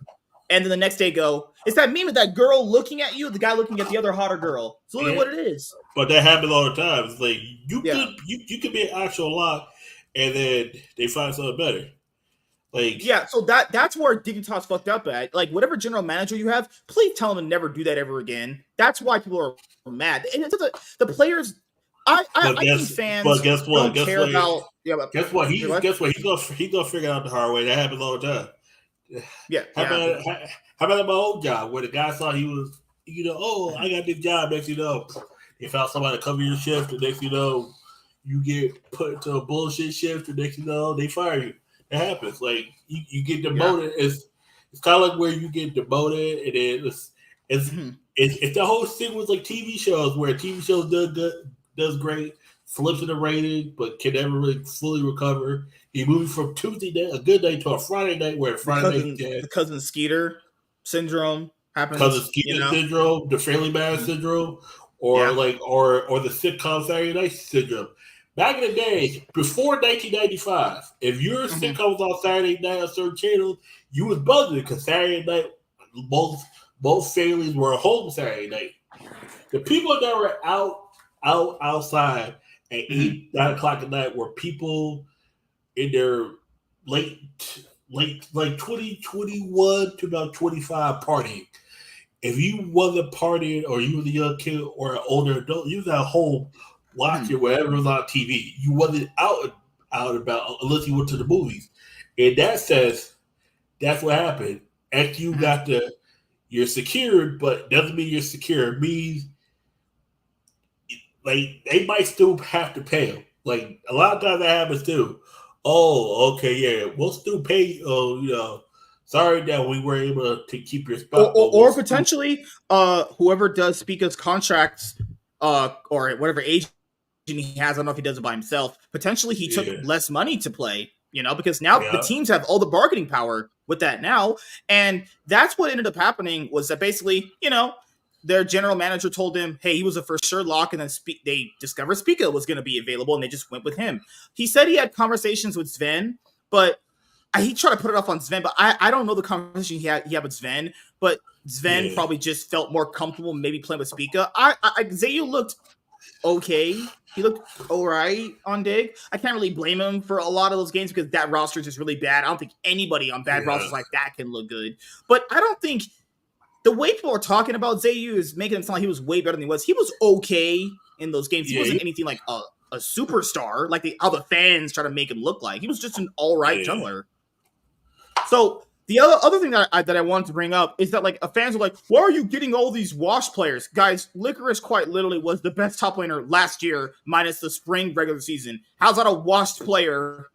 S1: and then the next day go, it's that meme of that girl looking at you, the guy looking at the other hotter girl. It's literally what it is.
S2: But that happens all the time. It's like you could be an actual lock, and then they find something better. Like
S1: so that's where Dignitas fucked up at. Like whatever general manager you have, please tell them to never do that ever again. That's why people are mad. And it's the players. I think fans
S2: but guess what?
S1: don't care about.
S2: Guess what? He's gonna figure out the hard way. That happens all the time.
S1: Yeah.
S2: How about my old job where the guy thought he was, I got this job. Next, they found somebody to cover your shift. And next, you get put into a bullshit shift. And next, they fire you. It happens. Like you get demoted. Yeah. It's kind of like where you get demoted, and then it's the whole thing with like TV shows where TV shows does great, flips in the rating, but can never really fully recover. He moved from Tuesday night, a good night, to a Friday night where
S1: the cousin Skeeter syndrome happens.
S2: Cousin Skeeter syndrome, the Fairly Mad syndrome, or or the sitcom Saturday Night syndrome. Back in the day, before 1995, if your sitcom was on Saturday night on certain channels, you was buzzing because Saturday night, both families were home Saturday night. The people that were outside at 8, 9 o'clock at night were people in their late like 2021 to about 25 partying. If you wasn't partying or you was a young kid or an older adult, you was at home watching whatever was on TV. You wasn't out about unless you went to the movies. And that says that's what happened. After you got you're secured, but doesn't mean you're secure. It means like they might still have to pay them. Like a lot of times that happens too. Oh, okay, yeah, we'll still pay you. Sorry that we were able to keep your spot.
S1: Or potentially, whoever does Spica's contracts, or whatever agent he has, I don't know if he does it by himself. Potentially, he took less money to play, because now the teams have all the bargaining power with that now, and that's what ended up happening was that basically, their general manager told him, hey, he was a for sure lock, and then they discovered Spica was going to be available, and they just went with him. He said he had conversations with Zven, but he tried to put it off on Zven, but I don't know the conversation he had with Zven, but Zven probably just felt more comfortable maybe playing with Spica. ZeU looked okay. He looked all right on Dig. I can't really blame him for a lot of those games because that roster is just really bad. I don't think anybody on bad rosters like that can look good. But I don't think the way people are talking about ZeU is making him sound like he was way better than he was. He was okay in those games. He wasn't anything like a superstar, like how the fans try to make him look like. He was just an all right jungler. So the other thing that I wanted to bring up is that like fans are like, why are you getting all these washed players? Guys, Licorice quite literally was the best top laner last year, minus the spring regular season. How's that a washed player?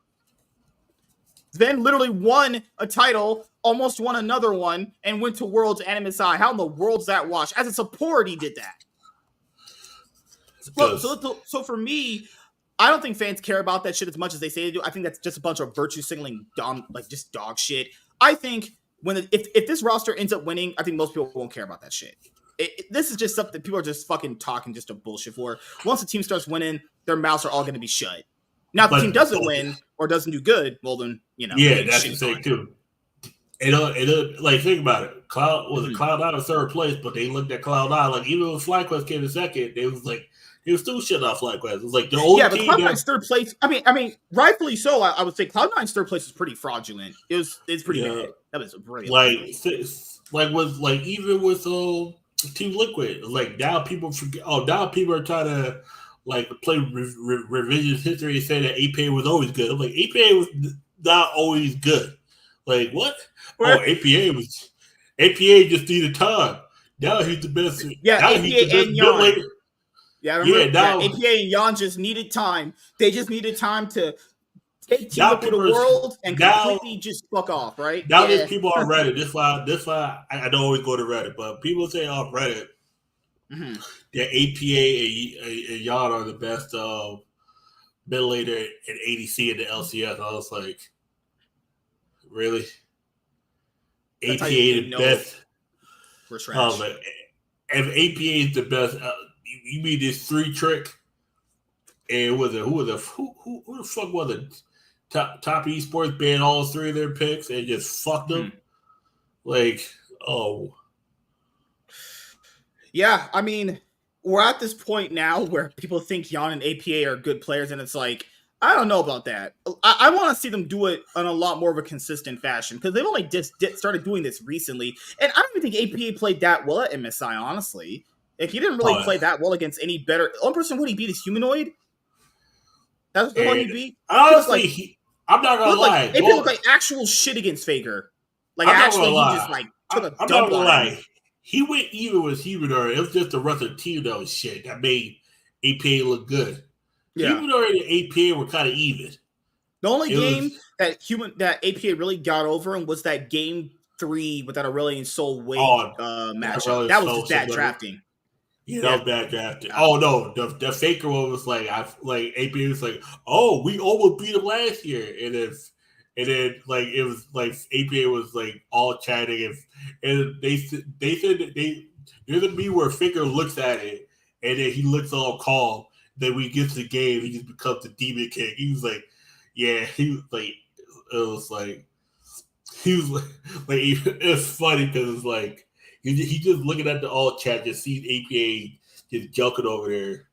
S1: Then literally won a title, almost won another one, and went to Worlds and MSI. How in the world's that wash? As a support, he did that. So for me, I don't think fans care about that shit as much as they say they do. I think that's just a bunch of virtue signaling, just dog shit. I think if this roster ends up winning, I think most people won't care about that shit. This is just something people are just fucking talking just a bullshit for. Once the team starts winning, their mouths are all going to be shut. Now, if the team doesn't win or doesn't do good, well then,
S2: yeah, that's the thing too. It like think about it. Cloud9 was third place, but they looked at Cloud9 like even when FlyQuest came in second, they was still shit off FlyQuest. It was like the only
S1: but Cloud9's third place. I mean, rightfully so. I would say Cloud9's third place is pretty fraudulent. It's pretty bad. That was really
S2: even with Team Liquid, like now people forget. Oh, now people are trying to like play revisionist history and say that APA was always good. I'm like APA was not always good. Like what? Oh, APA just needed time. Now he's the best.
S1: Yeah,
S2: now
S1: APA
S2: he's the best
S1: and Yon.
S2: Yeah,
S1: APA and Yon just needed time. They just needed time to take Team Liquid to the world and completely just fuck off, right?
S2: Now there's people on Reddit. This why I don't always go to Reddit, but people say on Reddit that APA and Yon are the best mid laner and ADC in the LCS. I was like, really?
S1: That's
S2: APA the best.
S1: We're trash.
S2: If APA is the best, you mean this 3-trick? And who the fuck was it? Top esports banned all 3 of their picks and just fucked them. Like, oh.
S1: Yeah, I mean, we're at this point now where people think Yon and APA are good players, and it's like, I don't know about that. I want to see them do it in a lot more of a consistent fashion because they've only just started doing this recently. And I don't even think APA played that well at MSI, honestly. If he didn't really play that well against any better... The only person who he beat is Humanoid. That's the one he beat.
S2: Honestly, I'm not going to lie.
S1: AP looked like actual shit against Faker. Like, actually, he just took a dump on him. I'm not going to lie.
S2: He went even with Humanoid. It was just the rest of the team that was shit that made APA look good. Yeah. Humanoid and APA were kind of even.
S1: The only game that APA really got over him was that game 3 with that Aurelion Soul Wave matchup. That was just bad drafting.
S2: Yeah, that was bad drafting. Oh no, the Faker one was like APA was like, oh, we almost beat him last year, and then like it was like APA was like all chatting and they said that there's a meme where Faker looks at it and then he looks all calm. Then when he gets to the game, he just becomes the Demon King. He was like, yeah, he was like, it's funny because it's like he just looking at the all chat, just sees APA just joking over there,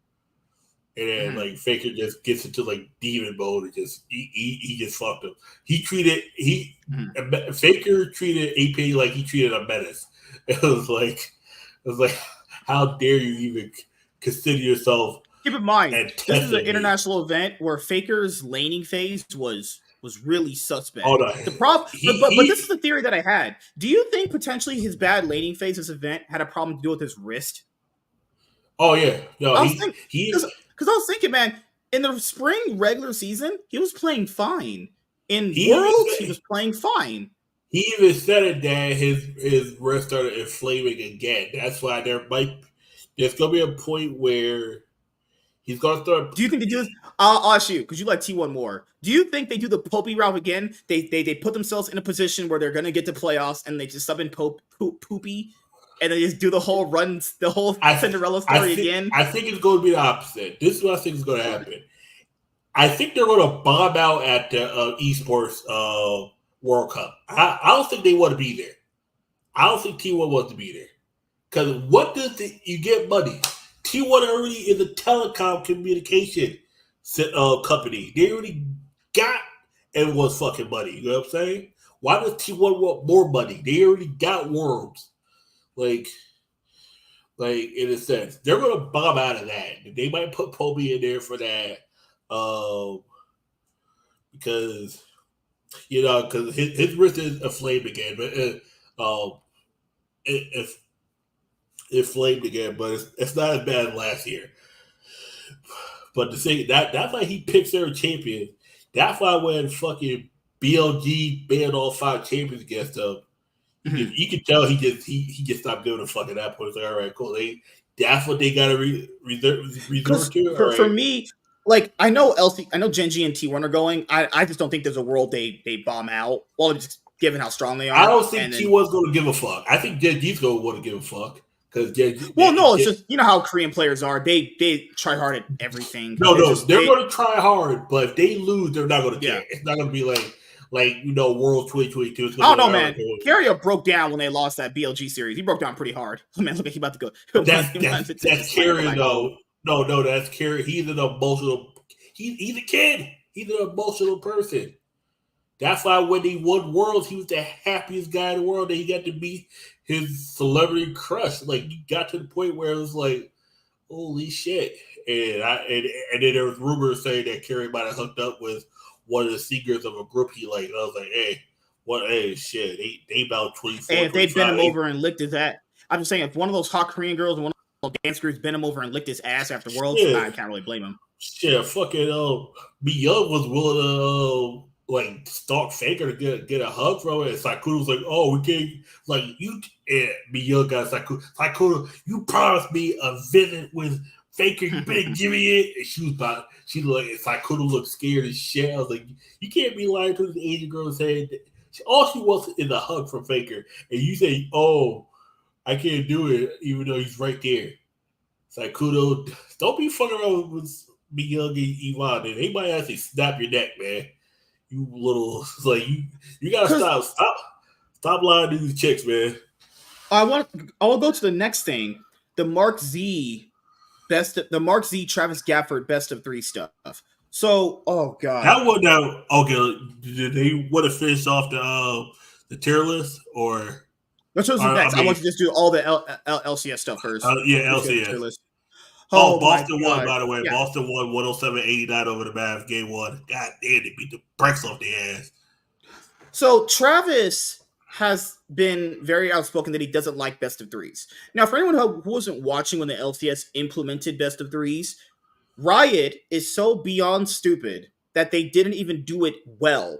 S2: and then like Faker just gets into like demon mode and just he just fucked him. Faker treated APA like he treated a menace. It was like, how dare you even consider yourself?
S1: Keep in mind, this is an international event where Faker's laning phase was really suspect.
S2: Oh, no.
S1: The problem, but this is the theory that I had. Do you think potentially his bad laning phase this event had a problem to do with his wrist?
S2: Oh yeah, no,
S1: because I was thinking, man, in the spring regular season, he was playing fine. In Worlds, he was playing fine.
S2: He even said it that his wrist started inflaming again. That's why there's gonna be a point where he's gonna start.
S1: Do you think they do this? I'll ask you because you like T1 more. Do you think they do the Popey route again? They put themselves in a position where they're gonna get to playoffs and they just sub in Poopy and they just do the whole Cinderella story again?
S2: I think it's going to be the opposite. This is what I think is going to happen. I think they're going to bomb out at the esports World Cup. I don't think they want to be there. I don't think T1 wants to be there because what does you get money? T1 already is a telecom communication company. They already got everyone's fucking money. You know what I'm saying? Why does T1 want more money? They already got worms. Like in a sense, they're going to bomb out of that. They might put Poby in there for that, because because his wrist is aflame again, but it flamed again, but it's not as bad as last year. But to say that's why he picks their champion. That's why when fucking BLG banned all 5 champions against him, you can tell he just stopped giving a fuck at that point. It's like, all right, cool. That's what they got to resort to.
S1: For me, like I know Genji and T1 are going. I just don't think there's a world they bomb out. Well, given how strong they are.
S2: I don't think he was going to give a fuck. I think Jeji's going to want to give a fuck.
S1: It's just, you know how Korean players are. They try hard at everything.
S2: They're going to try hard, but if they lose, they're not going to care. It's not going to be like World 2022.
S1: I don't know, man. Carrier broke down when they lost that BLG series. He broke down pretty hard. Oh, man, look like he about to go.
S2: That's Carrier, though. No, that's Carrier. He's an emotional. He's a kid. He's an emotional person. That's why when he won Worlds, he was the happiest guy in the world that he got to meet his celebrity crush. Like, he got to the point where it was like, holy shit. And then there was rumors saying that Carey might have hooked up with one of the singers of a group he liked. And I was like, hey, shit. They about 24.
S1: Hey, if they'd bent him over and licked his ass. I'm just saying, if one of those hot Korean girls and one of those dance groups bent him over and licked his ass after Worlds, I can't really blame him.
S2: Shit, fucking MeYoung was willing to stalk Faker to get a hug from it. And Sakuda was like, oh, we can't, like, you, and MeYoung got Sakuda, you promised me a visit with Faker, you better give me it. And Sakuda looked scared as shit. I was like, you can't be lying to this Asian girl saying all she wants is a hug from Faker. And you say, oh, I can't do it, even though he's right there. Sakuda, don't be fucking around with MeYoung and Yvonne. And they might actually snap your neck, man. You little, like, you gotta stop lying to these chicks, man.
S1: I will go to the next thing. The Mark Z Travis Gafford best of 3 stuff. So, oh god,
S2: that one now. Okay, did they want to finish off the tier list or?
S1: Let's go to the next. I want to just do all the LCS stuff first.
S2: LCS. Oh, Boston won, by the way. Yeah. Boston won 107-89 over the Mavs game 1. God damn, they beat the brakes off their ass.
S1: So Travis has been very outspoken that he doesn't like best of 3s. Now, for anyone who wasn't watching when the LCS implemented best of 3s, Riot is so beyond stupid that they didn't even do it well.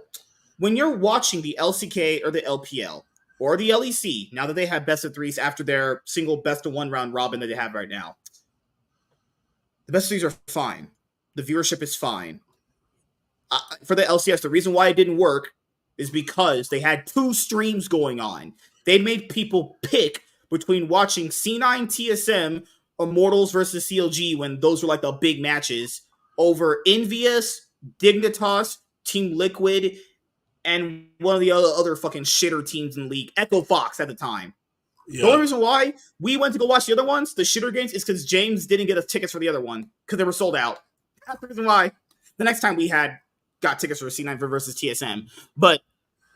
S1: When you're watching the LCK or the LPL or the LEC, now that they have best of 3s after their single best of 1 round robin that they have right now, the best of 3s are fine. The viewership is fine. For the LCS, the reason why it didn't work is because they had 2 streams going on. They made people pick between watching C9 TSM, Immortals versus CLG, when those were like the big matches, over Envious, Dignitas, Team Liquid, and one of the other fucking shitter teams in the league, Echo Fox at the time. Yeah. The only reason why we went to go watch the other ones, the shitter games, is because James didn't get us tickets for the other one because they were sold out. That's the reason why the next time we got tickets for C9 versus TSM. But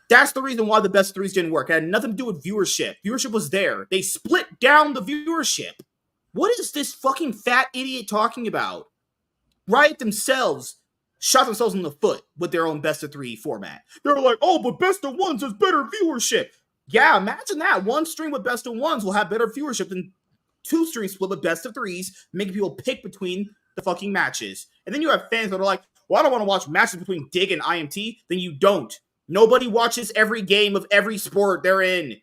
S1: that's the reason why the best 3s didn't work. It had nothing to do with viewership. Viewership was there. They split down the viewership. What is this fucking fat idiot talking about? Riot themselves shot themselves in the foot with their own best of 3 format. They were like, oh, but best of 1s has better viewership. Yeah, imagine that. 1 stream with best of 1s will have better viewership than 2 streams split with best of 3s, making people pick between the fucking matches. And then you have fans that are like, well, I don't want to watch matches between Dig and IMT. Then you don't. Nobody watches every game of every sport they're in.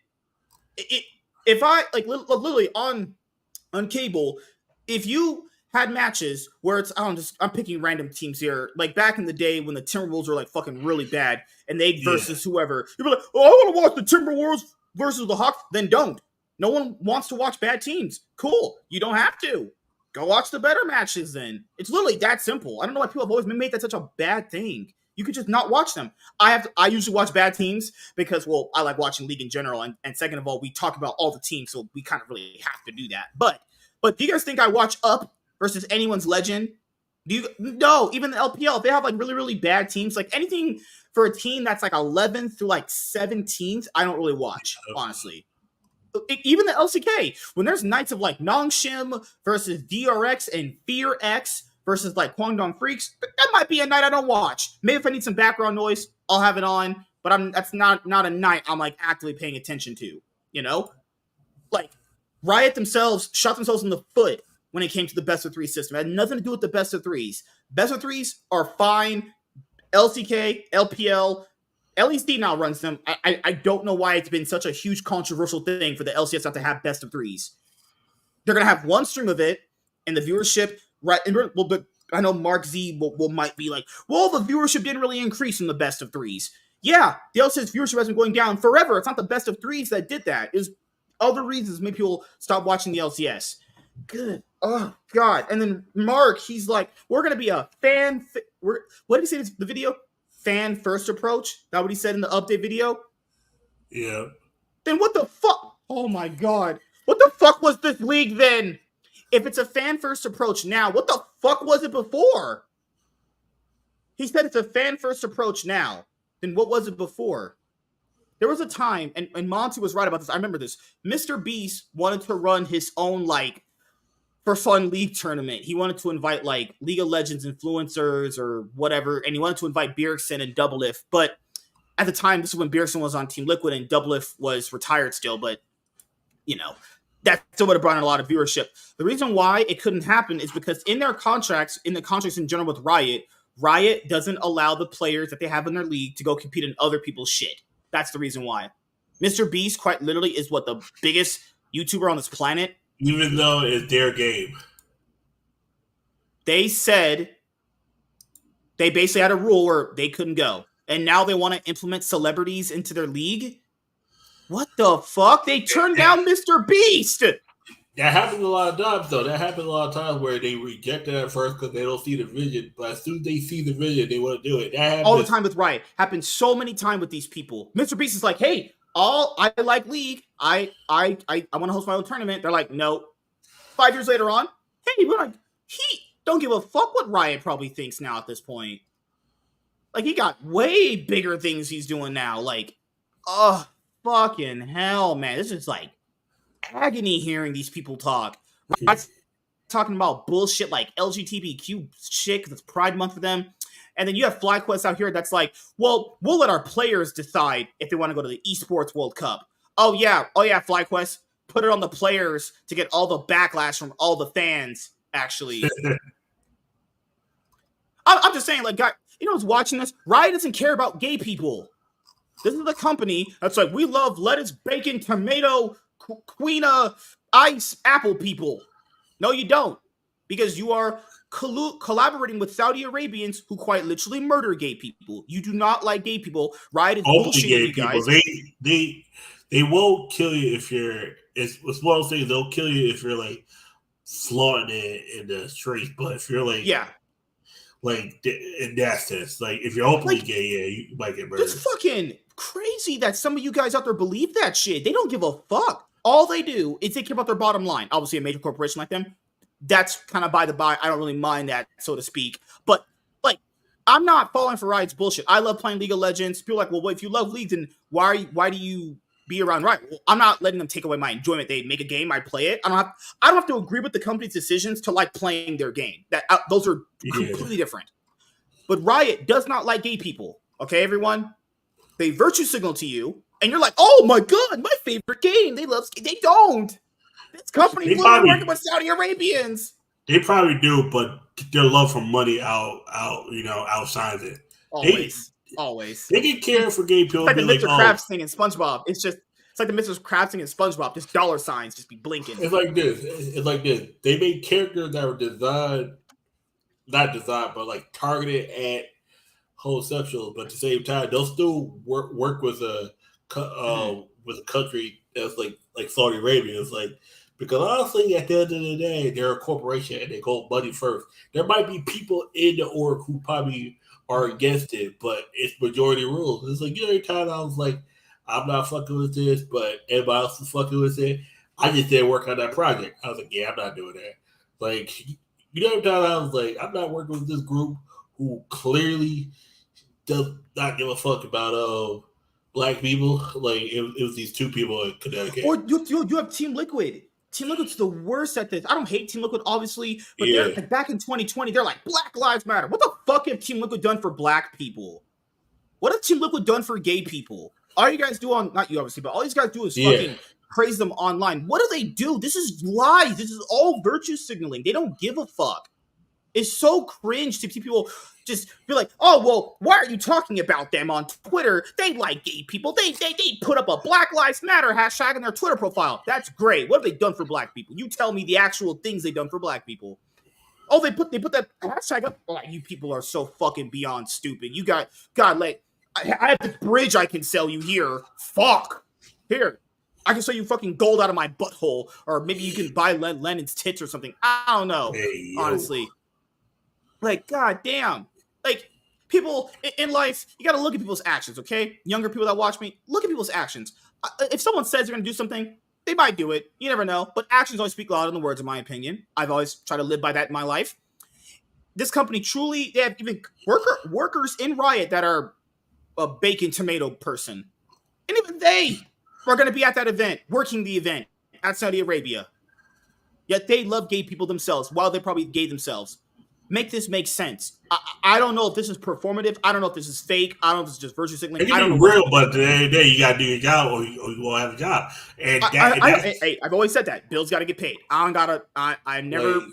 S1: If I, like, literally on cable, if you had matches where it's, I'm picking random teams here, like back in the day when the Timberwolves were like fucking really bad and they'd versus whoever, you'd be like, oh, I want to watch the Timberwolves versus the Hawks. Then don't. No one wants to watch bad teams. Cool. You don't have to. Go watch the better matches then. It's literally that simple. I don't know why people have always made that such a bad thing. You could just not watch them. I usually watch bad teams because, well, I like watching League in general. And second of all, we talk about all the teams, so we kind of really have to do that. But do you guys think I watch Up versus anyone's Legend? No, even the LPL, if they have like really, really bad teams, like anything for a team that's like 11th through like 17th, I don't really watch, honestly. Even the LCK, when there's nights of like Nongshim versus DRX and FearX versus like Kwangdong Freaks, that might be a night I don't watch. Maybe if I need some background noise, I'll have it on, but that's not a night I'm like actively paying attention to, you know? Like, Riot themselves shot themselves in the foot when it came to the best of 3 system. It had nothing to do with the best of 3s. Best of 3s are fine. LCK, LPL, LEC now runs them. I don't know why it's been such a huge controversial thing for the LCS not to have best of 3s. They're going to have 1 stream of it, and the viewership, right? But I know Mark Z might be like, well, the viewership didn't really increase in the best of 3s. Yeah, the LCS viewership has been going down forever. It's not the best of threes that did that. It's other reasons make people stop watching the LCS. Good. Oh God. And then Mark, he's like, we're gonna be a what did he say in the video? Fan first approach. That what he said in the update video.
S2: Yeah.
S1: Then what the fuck? Oh my God. What the fuck was this league then? If it's a fan first approach now, what the fuck was it before? He said it's a fan first approach now. Then what was it before? There was a time, and Monty was right about this. I remember this. Mr. Beast wanted to run his own, like, for fun league tournament. He wanted to invite, like, League of Legends influencers or whatever, and he wanted to invite Bjergsen and Doublelift. But at the time, this is when Bjergsen was on Team Liquid and Doublelift was retired still. But, you know, that still would have brought in a lot of viewership. The reason why it couldn't happen is because in their contracts, in the contracts in general with Riot doesn't allow the players that they have in their league to go compete in other people's shit. That's the reason why. Mr. Beast, quite literally, is what the biggest YouTuber on this planet.
S2: Even though it's their game.
S1: They said they basically had a rule where they couldn't go. And now they want to implement celebrities into their league? What the fuck? They turned down Mr. Beast!
S2: That happens a lot of times, though. That happens a lot of times where they reject it at first because they don't see the vision. But as soon as they see the vision, they want to do it. That happens
S1: all the time with Riot. Happens so many times with these people. Mr. Beast is like, hey, I like League. I want to host my own tournament. They're like, no. 5 years later on, hey, we're like, he don't give a fuck what Riot probably thinks now at this point. Like, he got way bigger things he's doing now. Like, oh, fucking hell, man. This is like agony hearing these people talk. Riot's talking about bullshit like LGBTQ shit because it's Pride Month for them. And then you have FlyQuest out here that's like, well, we'll let our players decide if they want to go to the Esports World Cup. Oh yeah, FlyQuest. Put it on the players to get all the backlash from all the fans, actually. I'm just saying, like, guys, you know who's watching this? Riot doesn't care about gay people. This is the company that's like, we love lettuce, bacon, tomato, queen ice, apple people. No, you don't. Because you are collaborating with Saudi Arabians who quite literally murder gay people. You do not like gay people. Riot is bullshitting you guys.
S2: They won't kill you if you're. It's one of those things. They'll kill you if you're like flaunting it in the street. But if you're like,
S1: yeah,
S2: like in that sense, like if you're openly like, gay, yeah, you might get murdered.
S1: It's fucking crazy that some of you guys out there believe that shit. They don't give a fuck. All they do is they care about their bottom line. Obviously, a major corporation like them, that's kind of by the by. I don't really mind that, so to speak. But like, I'm not falling for Riot's bullshit. I love playing League of Legends. People are like, well, if you love League, then why do you be around Riot? Well, I'm not letting them take away my enjoyment. They make a game, I play it. I don't have to agree with the company's decisions to like playing their game. Those are completely different. But Riot does not like gay people. Okay, everyone? They virtue signal to you, and you're like, oh my god, my favorite game. They don't. This company is working with Saudi Arabians.
S2: They probably do, but their love for money outshines it.
S1: Always.
S2: They can care for gay people.
S1: It's like the Mr. Krabs thing in SpongeBob. It's like the Mr. Krabs thing in SpongeBob. Just dollar signs just be blinking.
S2: It's like this. They made characters that were not designed, but like targeted at homosexuals. But at the same time, they'll still work with a country that's like Saudi Arabia. It's like, because honestly, at the end of the day, they're a corporation and they go money first. There might be people in the org who probably are against it, but it's majority rules. It's like, every time I was like, I'm not fucking with this, but everybody else is fucking with it. I just didn't work on that project. I was like, yeah, I'm not doing that. Like, every time I was like, I'm not working with this group who clearly does not give a fuck about black people. Like, it was these two people in Connecticut.
S1: Or you have Team Liquid. Team Liquid's the worst at this. I don't hate Team Liquid, obviously, but they're like, back in 2020, they're like, Black Lives Matter. What the fuck have Team Liquid done for black people? What have Team Liquid done for gay people? All you guys do not you obviously, but all these guys do is fucking praise them online. What do they do? This is lies. This is all virtue signaling. They don't give a fuck. It's so cringe to see people just be like, oh, well, why are you talking about them on Twitter? They like gay people. They put up a Black Lives Matter hashtag in their Twitter profile. That's great. What have they done for black people? You tell me the actual things they've done for black people. Oh, they put that hashtag up. Oh, you people are so fucking beyond stupid. You got like, I have this bridge I can sell you here. Fuck. Here. I can sell you fucking gold out of my butthole. Or maybe you can buy Lennon's tits or something. I don't know.
S2: Hey,
S1: honestly. Like, goddamn. Like, people in life, you gotta look at people's actions, okay? Younger people that watch me, look at people's actions. If someone says they're gonna do something, they might do it. You never know. But actions always speak louder than words, in my opinion. I've always tried to live by that in my life. This company truly, they have even workers in Riot that are a bacon tomato person. And even they are going to be at that event, working the event at Saudi Arabia. Yet they love gay people themselves, while they're probably gay themselves. Make this make sense. I don't know if this is performative. I don't know if this is fake. I don't know if this is just virtue signaling.
S2: I don't know. Real, but at the end of the day, you got to do your job, or you won't have a job. And
S1: hey, I've always said that. Bills got to get paid. I never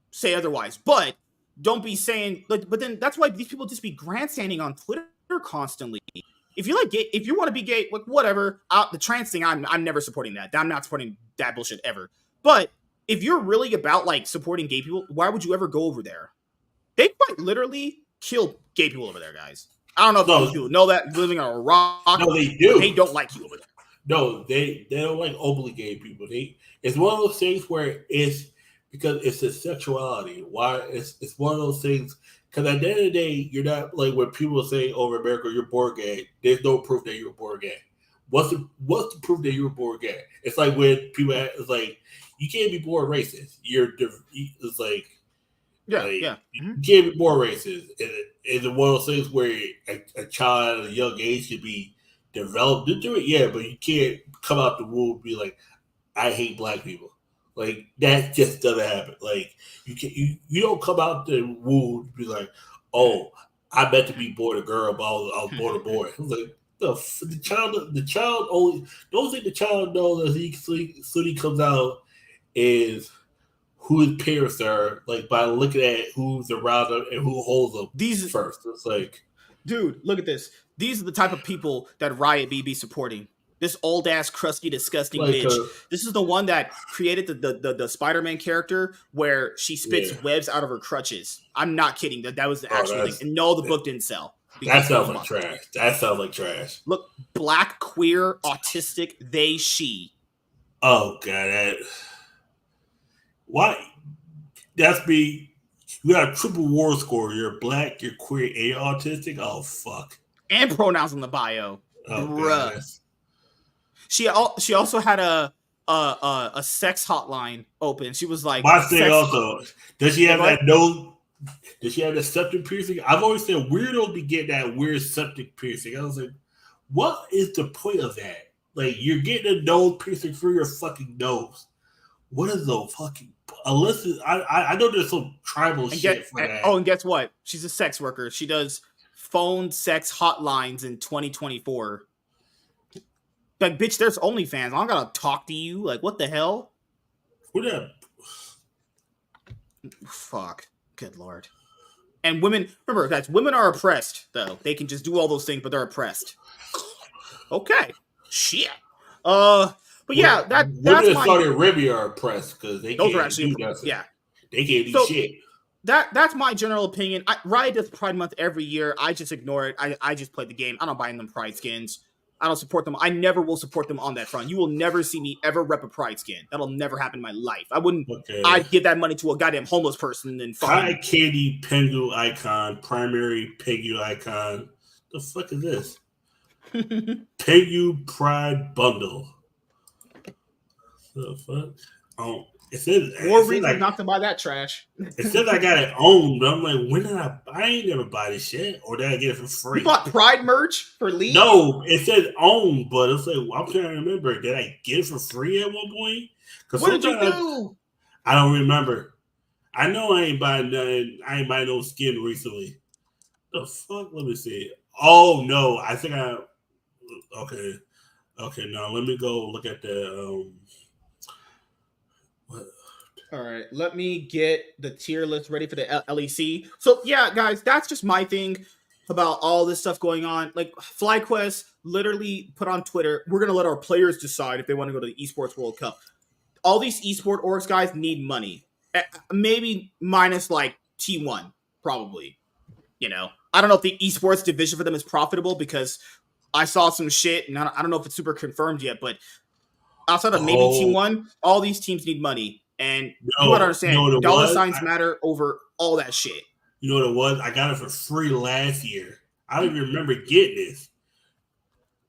S1: say otherwise. But don't be saying. But then that's why these people just be grandstanding on Twitter constantly. If you like gay, if you want to be gay, like whatever. The trans thing, I'm never supporting that. I'm not supporting that bullshit ever. But if you're really about like supporting gay people, why would you ever go over there? They quite literally kill gay people over there, guys. I don't know if those people know that living on a rock.
S2: No, they do.
S1: They don't like you over there.
S2: No, they don't like openly gay people. It's one of those things where it's because it's a sexuality. Why it's one of those things because at the end of the day, you're not like when people say over America you're born gay. There's no proof that you were born gay. What's the proof that you were born gay? It's like when people it's like you can't be born racist. It's like.
S1: Yeah,
S2: like,
S1: yeah.
S2: You can't be more racist. It's one of those things where a child at a young age should be developed into it. Yeah, but you can't come out the womb and be like, I hate black people. Like that just doesn't happen. Like you don't come out the womb and be like, oh, I meant to be born a girl, but I was born a boy. Like the child only the only thing the child knows as he comes out is who his parents are, like by looking at who's around them and who holds them first. It's like,
S1: dude, look at this. These are the type of people that Riot be supporting. This old ass, crusty, disgusting bitch. This is the one that created the Spider-Man character where she spits webs out of her crutches. I'm not kidding. That was the actual thing. And no, the book didn't sell.
S2: That sounds like trash. That sounds like trash.
S1: Look, black, queer, autistic, they, she.
S2: Oh god. Why? That's me. You got a triple war score. You're black, you're queer, and you're autistic. Oh fuck!
S1: And pronouns in the bio.
S2: Oh,
S1: bruh.
S2: Goodness.
S1: She also had a sex hotline open. She was like,
S2: my thing also. Does she have that nose? Does she have that septic piercing? I've always said weirdos be getting that weird septic piercing. I was like, what is the point of that? Like you're getting a nose piercing through your fucking nose. What is the fucking unless I know there's some tribal shit for that.
S1: Oh, and guess what? She's a sex worker. She does phone sex hotlines in 2024. Like, bitch, there's OnlyFans. I don't gotta talk to you. Like, what the hell?
S2: Who that?
S1: Fuck. Good lord. And women, remember, guys, women are oppressed, though. They can just do all those things, but they're oppressed. Okay. Shit. But yeah, that's
S2: women in Saudi Arabia are oppressed because they
S1: those
S2: can't
S1: are actually
S2: do nothing.
S1: Yeah,
S2: they can't do shit.
S1: That's my general opinion. Riot does Pride Month every year. I just ignore it. I just play the game. I don't buy them Pride skins. I don't support them. I never will support them on that front. You will never see me ever rep a Pride skin. That'll never happen in my life. I wouldn't. Okay. I'd give that money to a goddamn homeless person and
S2: High candy pengu icon, primary pengu icon. The fuck is this? Pengu Pride bundle. The fuck? Oh, it says
S1: more reason not to buy that trash.
S2: It says I got it owned, but I'm like, when did I ain't never buy this shit, or did I get it for free?
S1: You bought Pride merch for League?
S2: No, it says owned, but it's like I'm trying to remember. Did I get it for free at one point?
S1: What did you do?
S2: I don't remember. I know I ain't buying nothing. I ain't buying no skin recently. The fuck? Let me see. Oh no, I think I. Okay. Now let me go look at the. What?
S1: All right, let me get the tier list ready for the LEC. So yeah, guys, that's just my thing about all this stuff going on. Like FlyQuest literally put on Twitter, we're gonna let our players decide if they want to go to the Esports World Cup. All these esport orgs guys need money, maybe minus like T1, probably. You know, I don't know if the esports division for them is profitable because I saw some shit, and I don't know if it's super confirmed yet, but outside of maybe Team One, all these teams need money, and you gotta understand, dollar signs matter over all that shit.
S2: You know what it was? I got it for free last year. I don't even remember getting this.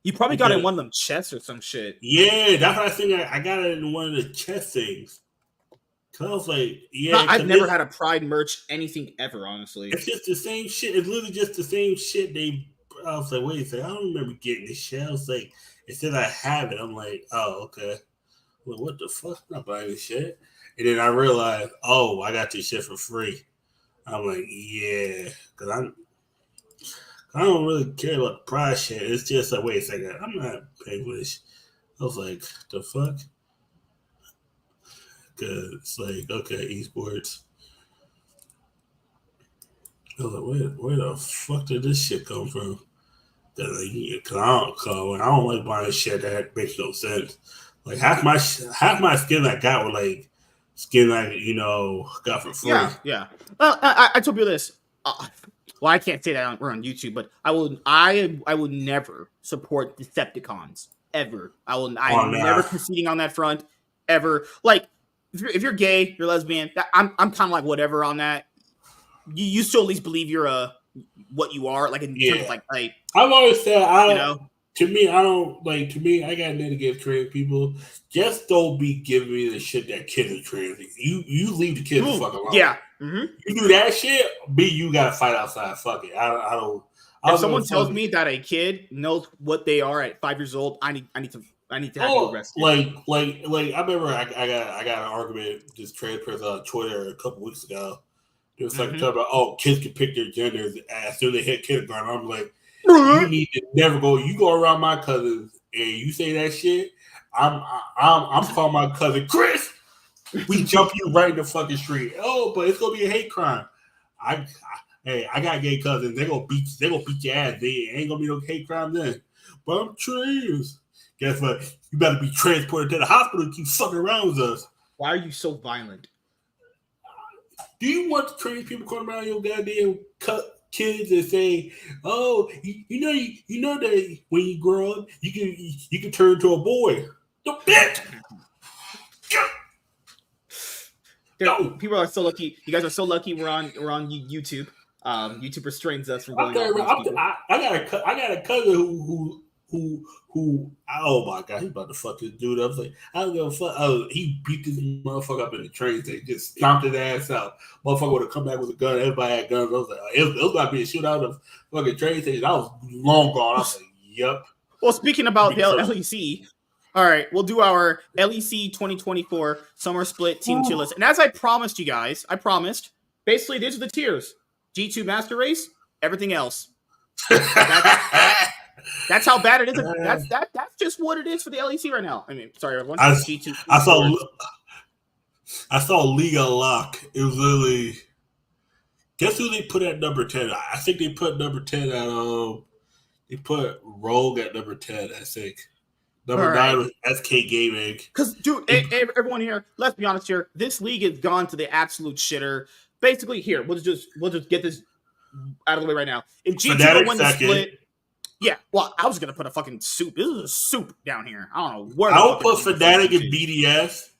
S1: You probably got it in one of them chests or some shit.
S2: Yeah, that's what I think. I got it in one of the chest things. Cause I was like, yeah.
S1: I've never had a Pride merch anything ever, honestly.
S2: It's just the same shit. It's literally just the same shit. I was like, wait a second, I don't remember getting this shit. I was like, it said I have it. I'm like, oh, okay. I'm like, what the fuck? I'm not buying this shit. And then I realized, oh, I got this shit for free. I'm like, yeah, because I don't really care about the price shit. It's just like, wait a second, I'm not paying for this. I was like, the fuck? Because it's like, okay, esports. I was like, where the fuck did this shit come from? Because I don't like buying shit that makes no sense. Like half my skin I got were like skin I got for free.
S1: Yeah. Well, I told you this. Well, I can't say that we're on YouTube, but I will never support Decepticons ever. I'm never conceding on that front ever. Like if you're gay, you're lesbian, I'm kind of like whatever on that. You still at least believe you're what you are, like in terms of like
S2: I've always said to me, I got nothing against trans people. Just don't be giving me the shit that kids are trans. You leave the kids the fuck alone.
S1: Yeah.
S2: Mm-hmm. You do that shit, you gotta fight outside. Fuck it. I don't.
S1: If someone tells me that a kid knows what they are at 5 years old, I need to have you arrested.
S2: Like I remember I got an argument with this trans person on Twitter a couple weeks ago. It was like talking about kids can pick their genders as soon as they hit kindergarten. I'm like, you need to never go. You go around my cousins and you say that shit. I'm calling my cousin Chris. We jump you right in the fucking street. Oh, but it's gonna be a hate crime. I got gay cousins. They gonna beat your ass. They ain't gonna be no hate crime then. But I'm trans. Guess what? You better be transported to the hospital and keep fucking around with us.
S1: Why are you so violent?
S2: Do you want the trans people coming around your goddamn kids and say, "Oh, you know that when you grow up, you can turn into a boy"? The bitch.
S1: No. People are so lucky. You guys are so lucky. We're on YouTube. YouTube restrains us from going.
S2: I got a cousin who oh my god, he's about to fuck this dude up. Like, I don't give a fuck. He beat this motherfucker up in the train station, just stomped his ass out. Motherfucker would have come back with a gun. Everybody had guns. I was like, it was about to be a shootout of fucking train station. I was long gone. I was like, yep.
S1: Well, speaking about the LEC, all right, we'll do our LEC 2024 Summer Split Team Tier List. And as I promised you guys, basically these are the tiers: G2 Master Race, everything else. That's how bad it is. That's just what it is for the LEC right now. I mean, sorry, everyone. G2.
S2: I saw League Unlock. It was literally. Guess who they put at number 10? I think they put number 10 at they put Rogue at number 10. I think number 9 was SK Gaming.
S1: Because, dude, everyone here, let's be honest here. This league has gone to the absolute shitter. Basically, here we'll just get this out of the way right now. If G2 won the split. Yeah, well, I was gonna put a fucking soup. This is a soup down here. I don't know where.
S2: I would put Fnatic and BDS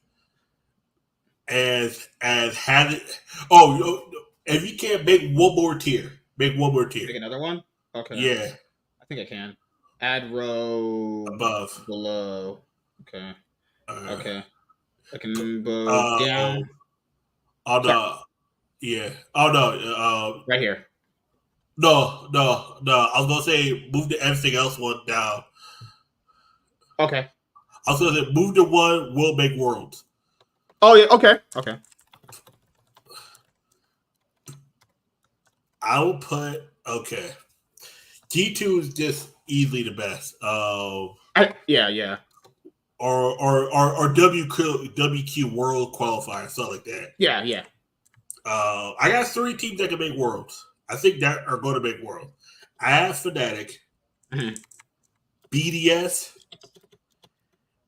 S2: as have it. Oh, if you can't make one more tier, make
S1: another one. Okay.
S2: Yeah,
S1: I think I can. Add row
S2: above,
S1: below. Okay. Okay. I can go down.
S2: Oh no. Yeah. Oh no.
S1: Right here.
S2: No. I was gonna say move the everything else one down.
S1: Okay.
S2: I was gonna say move the one will make worlds.
S1: Oh yeah. Okay.
S2: I will put G2 is just easily the best.
S1: Yeah.
S2: Or WQ World Qualifier, something like that.
S1: Yeah.
S2: I got 3 teams that can make worlds. I think that are going to make world. I have Fnatic, BDS,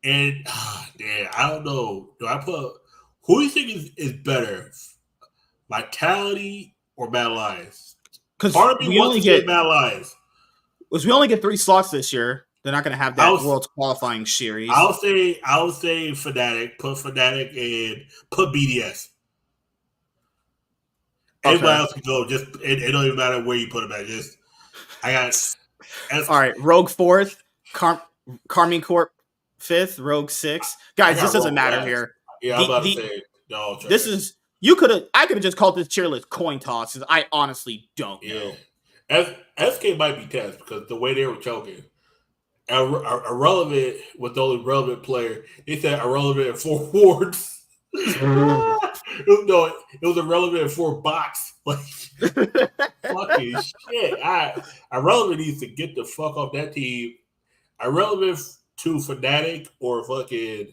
S2: and I don't know. Do I put who do you think is better, Vitality or Mad Lions?
S1: because
S2: Part of me
S1: we
S2: wants
S1: only
S2: to say
S1: get
S2: Mad Lions.
S1: we only get 3 slots this year. They're not going to have that
S2: I'll-
S1: World's qualifying series.
S2: I'll say Fnatic. Put Fnatic and put BDS. Anybody else can go. Just it don't even matter where you put them at. Just I got.
S1: All right, Rogue 4th, Carmine Corp 5th, Rogue 6th. Guys, this doesn't matter here.
S2: Yeah, I'm about to say no.
S1: This is I could have just called this tier list coin tosses. I honestly don't know.
S2: SK might be test because the way they were choking. Irrelevant with the only relevant player. They said irrelevant 4 wards. It was irrelevant 4 box. Like fucking shit. Irrelevant needs to get the fuck off that team. Irrelevant to Fnatic or fucking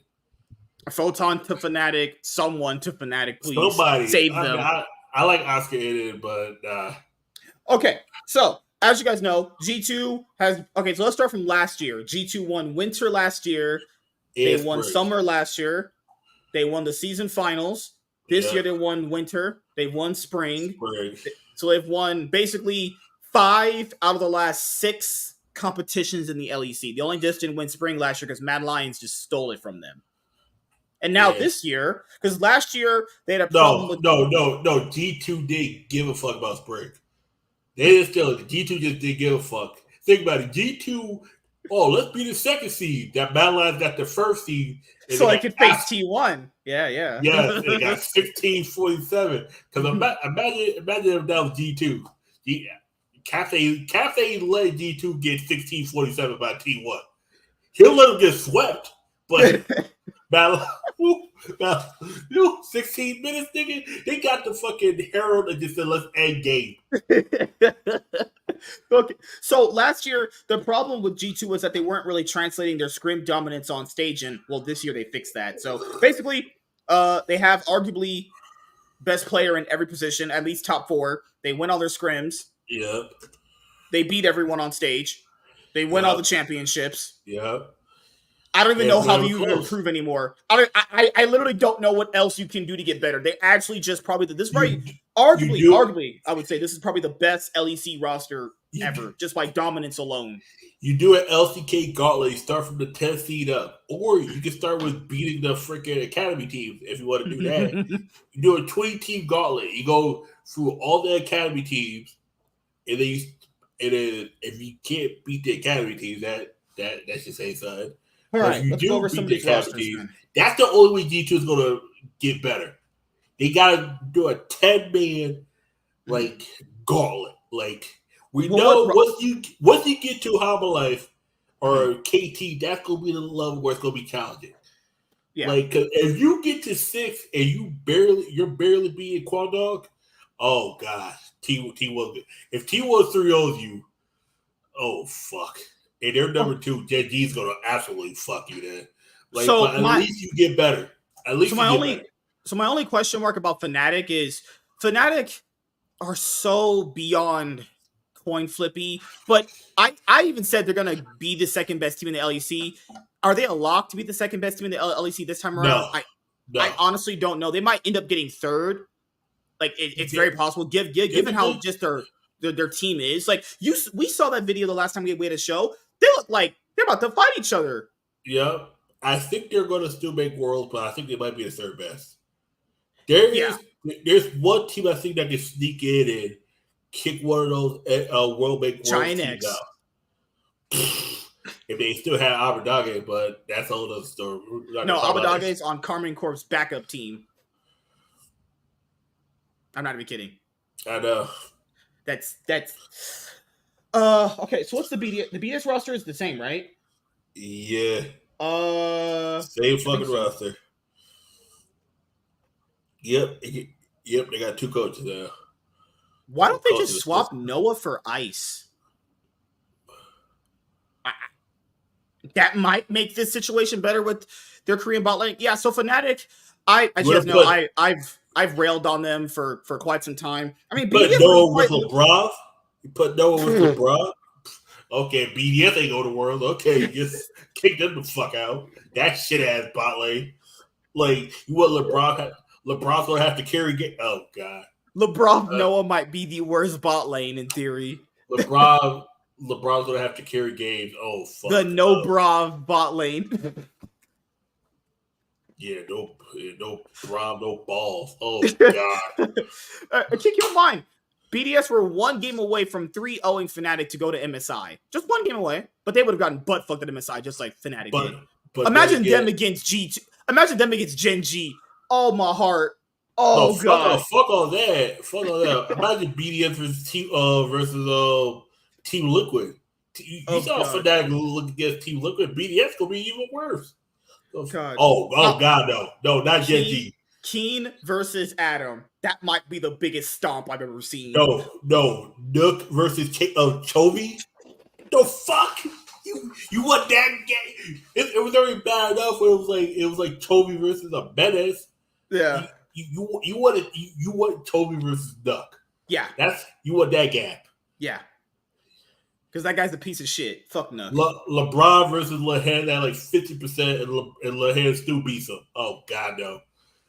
S1: Photon to Fnatic, someone to Fnatic, please.
S2: Somebody
S1: save them.
S2: I like Oscar in it, but
S1: okay, so as you guys know, G2 has so let's start from last year. G2 won winter last year. They won summer last year. They won the season finals. This year they won winter. They won spring. So they've won basically 5 out of the last 6 competitions in the LEC. They only just didn't win spring last year because Mad Lions just stole it from them. And now this year, because last year they had a problem with...
S2: No. G2 didn't give a fuck about spring. They didn't steal it. G2 just didn't give a fuck. Think about it. G2, let's be the second seed. That Mad Lions got the first seed.
S1: So they could face T1. Yeah.
S2: Yeah, they got 16-47. Because imagine if that was G2. Cathay let G2 get 16-47 by T1. He'll let them get swept, but 16 minutes, nigga. They got the fucking Herald and just said, let's end game.
S1: Okay. So last year, the problem with G2 was that they weren't really translating their scrim dominance on stage, and this year they fixed that. So basically, they have arguably best player in every position, at least top 4. They win all their scrims.
S2: Yep.
S1: They beat everyone on stage. They win all the championships.
S2: Yep.
S1: I don't even know how you improve anymore. I literally don't know what else you can do to get better. They actually just probably arguably, I would say this is probably the best LEC roster ever, just by dominance alone.
S2: You do an LCK gauntlet. You start from the 10th seed up, or you can start with beating the freaking academy teams if you want to do that. You do a 20-team gauntlet. You go through all the academy teams, and then if you can't beat the academy teams, that should say something.
S1: All right, let's go over some of these rosters.
S2: That's the only way G2 is going to get better. They got to do a 10-man gauntlet. We know once you get to Herbalife or KT, that's going to be the level where it's going to be challenging. Yeah. Cause if you get to 6 and you're barely beating Quandog, oh god, T1. If T1 3-0s you, oh fuck. And they're number 2, Gen G's gonna absolutely fuck you then. At least you get better. At least my
S1: only question mark about Fnatic is Fnatic are so beyond coin flippy, but I even said they're gonna be the second best team in the LEC. Are they a lock to be the second best team in the LEC this time around? No. I honestly don't know. They might end up getting 3rd. It's very possible. Given how just their team is. We saw that video the last time we had a show. They look like they're about to fight each other.
S2: Yeah. I think they're going to still make Worlds, but I think they might be the 3rd best. There's one team I think that can sneak in and kick one of those World Make Worlds teams out. If they still have Abadage, but that's a whole other story.
S1: No, Abadage is on Carmine Corp's backup team. I'm not even kidding.
S2: I know.
S1: That's okay, so what's the BDS? The BDS roster is the same, right?
S2: Yeah.
S1: Same
S2: fucking roster. Yep, they got 2 coaches now.
S1: Why don't they just swap Noah for Ice? That might make this situation better with their Korean bot lane. Yeah, so Fnatic, as you guys know, I've railed on them for quite some time. I mean,
S2: BDS Noah with LeBron. You put Noah with LeBron. Okay, BDS ain't go to World. Okay, just kick them the fuck out. That shit ass bot lane. You want LeBron? LeBron's gonna have to carry. Oh god.
S1: LeBron Noah might be the worst bot lane in theory.
S2: LeBron's gonna have to carry games. Oh fuck.
S1: The no brav bot lane.
S2: Yeah, no Brav, no balls. Oh god.
S1: Keep in mind, BDS were one game away from 3-0ing Fnatic to go to MSI. Just one game away, but they would have gotten butt fucked at MSI just like Fnatic did.
S2: But
S1: imagine them against G2. Imagine them against Gen G. Oh my heart. Oh
S2: no,
S1: god.
S2: Fuck all that. Imagine BDS versus Team Liquid. You saw Fnatic look against Team Liquid. BDS gonna be even worse.
S1: God.
S2: God, no, not Gen G.
S1: Keen versus Adam. That might be the biggest stomp I've ever seen.
S2: No, Nook versus Chovy. The fuck? You want that game? It was already bad enough when it was like Chovy versus a menace.
S1: Yeah.
S2: You want Chovy versus Nook.
S1: Yeah.
S2: You want that gap.
S1: Yeah. Because that guy's a piece of shit. Fuck no.
S2: LeBron versus Lehan at like 50% and Lehan still beats him. Oh, God, no.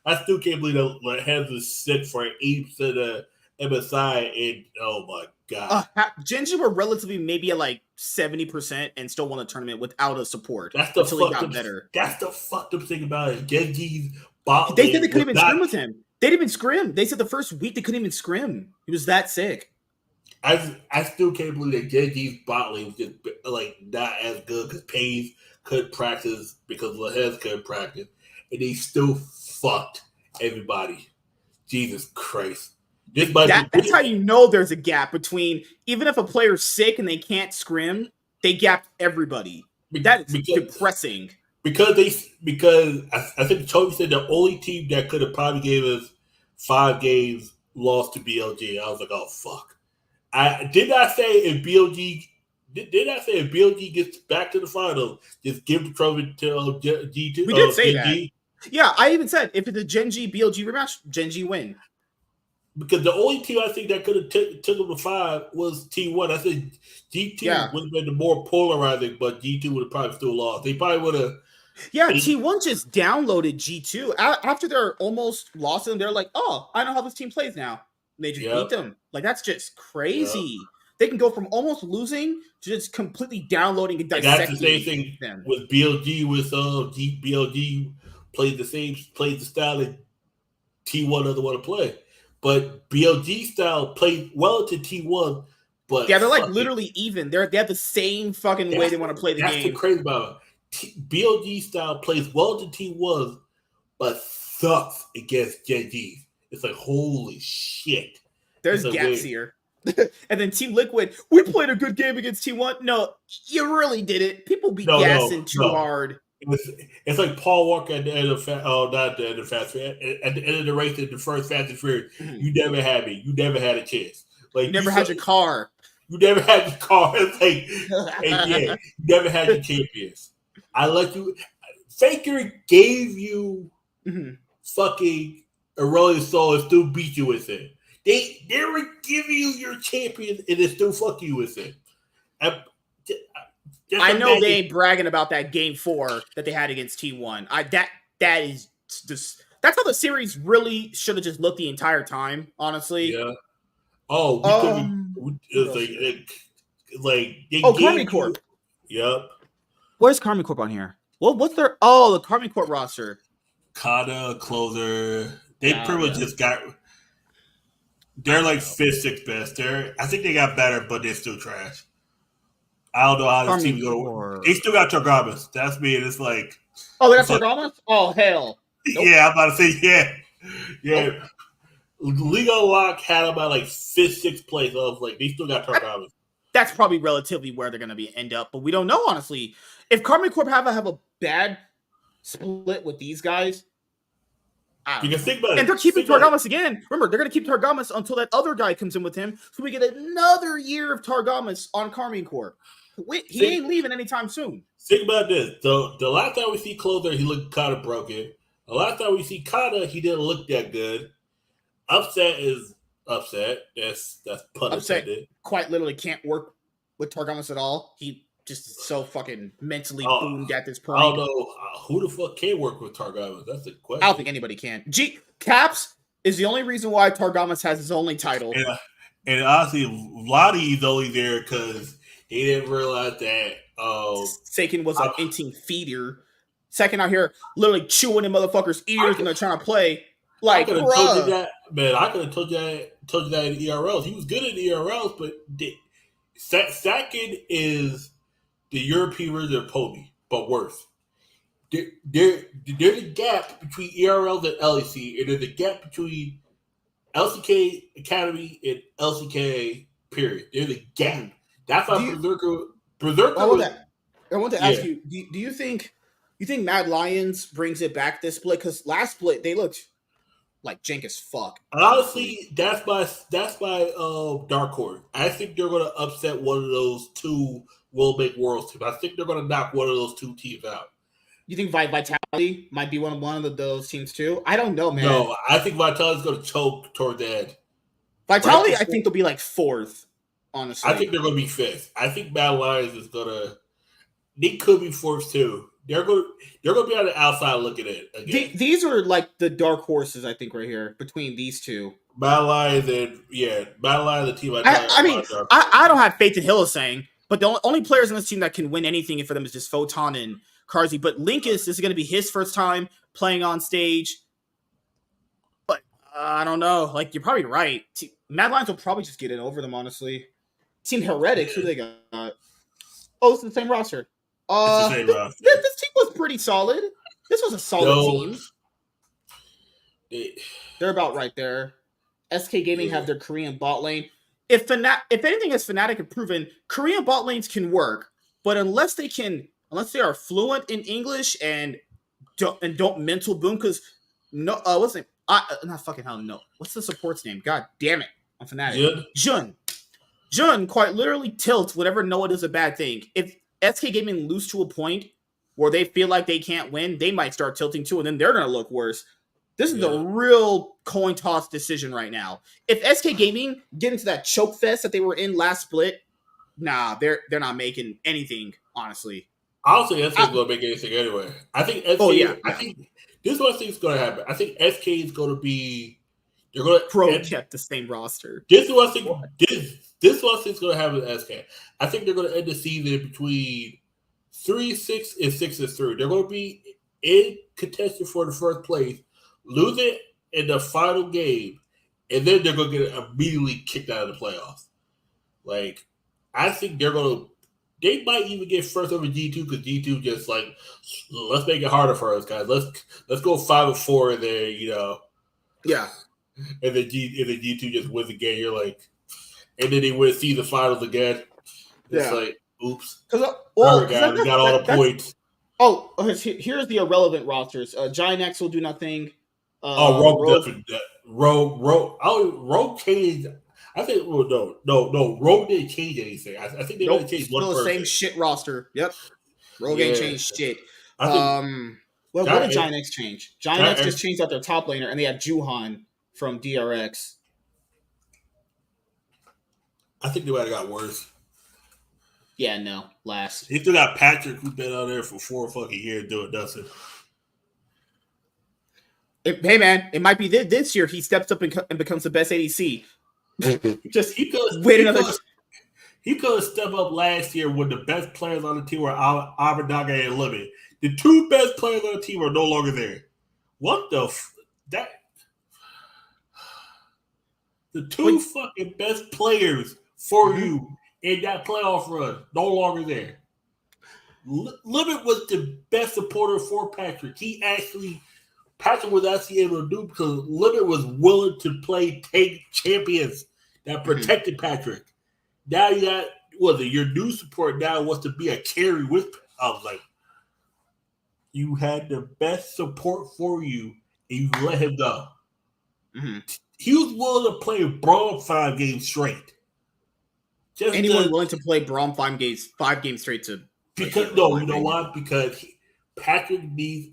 S2: I still can't believe that Lehan is sick for 80% of MSI. And oh, my God.
S1: Genji were relatively maybe at like 70% and still won the tournament without a support. Until he got better.
S2: That's the fucked up thing about it. Genji's bot
S1: They said they couldn't even scrim with him. They didn't even scrim. They said the first week they couldn't even scrim. He was that sick.
S2: I still can't believe that Genji's bot lane was just like not as good because Paige couldn't practice because Lehez couldn't practice, and they still fucked everybody. Jesus Christ!
S1: That's how you know there's a gap between even if a player's sick and they can't scrim, they gapped everybody. That is depressing.
S2: Because I think Toby said the only team that could have probably gave us 5 games lost to BLG. I was like, oh fuck. I did not say if BLG gets back to the final, just give the trophy to G2.
S1: We did say that. Yeah, I even said if it's a Gen G BLG rematch, Gen G win.
S2: Because the only team I think that could have took them to 5 was T1. I said G2 would have been the more polarizing, but G2 would have probably still lost. They probably would have.
S1: Yeah, T1 just downloaded G2 after they're almost lost, and they're like, "Oh, I know how this team plays now." They just beat them. Like, that's just crazy. Yep. They can go from almost losing to just completely downloading and dissecting.
S2: That's the same thing them. With BLG. With BLG played the style that T1 doesn't want to play, but BLG style played well to T1. But
S1: yeah, they're like literally even. They have the same fucking way they want to play the game.
S2: That's the crazy about it. BLG style plays well to T1, but sucks against Gen G. It's like, holy shit.
S1: There's gaps here. And then Team Liquid, we played a good game against T1. No, you really didn't. People be gassing too hard.
S2: It's like Paul Walker at the end of not the end of Fast at the end of the race in the first Fast and Furious. Mm-hmm. You never had me. You never had a chance. Like
S1: you never had your car.
S2: You never had your car. It's like, and yeah, you never had your champions. I let you. Faker gave you fucking Aurelian Soul and still beat you with it. They were giving you your champion and they still fuck you with it.
S1: I know they ain't bragging about that game 4 that they had against T1. That is just that's how the series really should have just looked the entire time. Honestly,
S2: yeah. Oh,
S1: Karmi Corp.
S2: Yep.
S1: Where's Karmi Corp on here? What's their the Karmi Corp roster?
S2: Kata, Closer. They pretty much just got. They're like 5th, 6th best. I think they got better, but they're still trash. I don't know how this team go to work. They still got Targamas. That's me. And it's like.
S1: Oh, they got Targamas? Oh, hell.
S2: Nope. Yeah, I'm about to say, yeah. Yeah. Nope. League Unlock had them at like 5th, 6th place. I was like, they still got Targamas.
S1: That's probably relatively where they're going to end up, but we don't know, honestly. If Karmi Corp have a bad split with these guys,
S2: you can think about it.
S1: And they're keeping Targamas again. Remember, they're going to keep Targamas until that other guy comes in with him, so we get another year of Targamas on Karmi Corp. He ain't leaving anytime soon.
S2: Think about this. The last time we see Closer, he looked kind of broken. The last time we see Kata, he didn't look that good. Upset is upset. That's pun intended.
S1: Quite literally can't work with Targamas at all. He just is so fucking mentally boomed at this point.
S2: I don't know who the fuck can work with Targamas. That's the question.
S1: I don't think anybody can. Caps, is the only reason why Targamas has his only title.
S2: And honestly, Vladi's only there because he didn't realize that
S1: Sakin was an inting feeder. Second out here literally chewing in motherfuckers' ears when they're trying to play. Like,
S2: I could have told you that, man. I could have told you that in ERLs. He was good in ERLs, but Sakin is the European version of Poby, but worse. There's a gap between ERLs and LEC, and there's a gap between LCK Academy and LCK period. There's a gap. That's why Berserker
S1: I want to ask you, do you think Mad Lions brings it back this split? Because last split they looked like jank as fuck.
S2: Honestly, that's my dark horse. I think they're gonna upset one of those two Will Make Worlds teams. I think they're gonna knock one of those two teams out.
S1: You think Vitality might be one of those teams too? I don't know, man.
S2: No, I think Vitality's gonna choke toward the end.
S1: Vitality, I think they'll be like 4th. Honestly,
S2: I think they're gonna be 5th. I think Mad Lions is gonna. They could be 4th too. They're gonna be on the outside looking at it again.
S1: These are like the dark horses, I think, right here between these two.
S2: Mad Lions and the team.
S1: I don't have faith in Hylissang, but the only players on this team that can win anything for them is just Photon and Carzzy. But Linkus, this is going to be his first time playing on stage. But I don't know. Like, you're probably right. Mad Lions will probably just get it over them, honestly. Team Heretics, who they got? Oh, it's the same roster. This team was pretty solid. This was a solid team. They're about right there. SK Gaming have their Korean bot lane. If anything, as Fnatic have proven, Korean bot lanes can work, but unless they are fluent in English and don't mental boom, because what's the name? Not fucking hell no. What's the support's name? God damn it! On Fnatic, Jun quite literally tilts whenever Noah does a bad thing. If SK Gaming lose to a point where they feel like they can't win, they might start tilting too, and then they're gonna look worse. This is the real coin toss decision right now. If SK Gaming get into that choke fest that they were in last split, nah, they're not making anything, honestly.
S2: I don't think SK is going to make anything anyway. I think SK. I think this is what I think is going to happen. I think SK is going to be. They're going to
S1: kept the same roster.
S2: This is what I think. This is what I think is going to happen with SK. I think they're going to end the season between 3-6 and 6-3. They're going to be in contention for the first place, lose it in the final game, and then they're going to get immediately kicked out of the playoffs. Like, I think they might even get first over G2 because G2 just like, let's make it harder for us, guys. Let's go 5-4 in there,
S1: Yeah.
S2: And then G2 just wins the game. You're like, and then they win season finals again. It's like, oops.
S1: We
S2: got all the points.
S1: Oh, here's the irrelevant rosters. Giant X will do nothing.
S2: Rogue changed. I think Rogue didn't change anything. I think they might have changed one person.
S1: Still the same shit roster. Yep. Rogue ain't changed shit. What did Giant X change? Giant X just changed out their top laner, and they have Juhan from DRX.
S2: I think they might have got worse.
S1: Yeah, no. Last.
S2: He still got Patrick, who's been out there for 4 fucking years doing nothing.
S1: Hey, man, it might be this year he steps up and becomes the best ADC. Just
S2: he could have stepped up last year when the best players on the team were Abadaga and Limit. The 2 best players on the team are no longer there. What the the 2 fucking best players for you in that playoff run no longer there. Limit was the best supporter for Patrick. Patrick was actually able to do because Limit was willing to play tank champions that protected Patrick. Now you got your new support now wants to be a carry with. I was like, you had the best support for you, and you let him go.
S1: Mm-hmm.
S2: He was willing to play Braum 5 games straight.
S1: Anyone willing to play Braum 5 games straight to?
S2: Because you know what? Because Patrick needs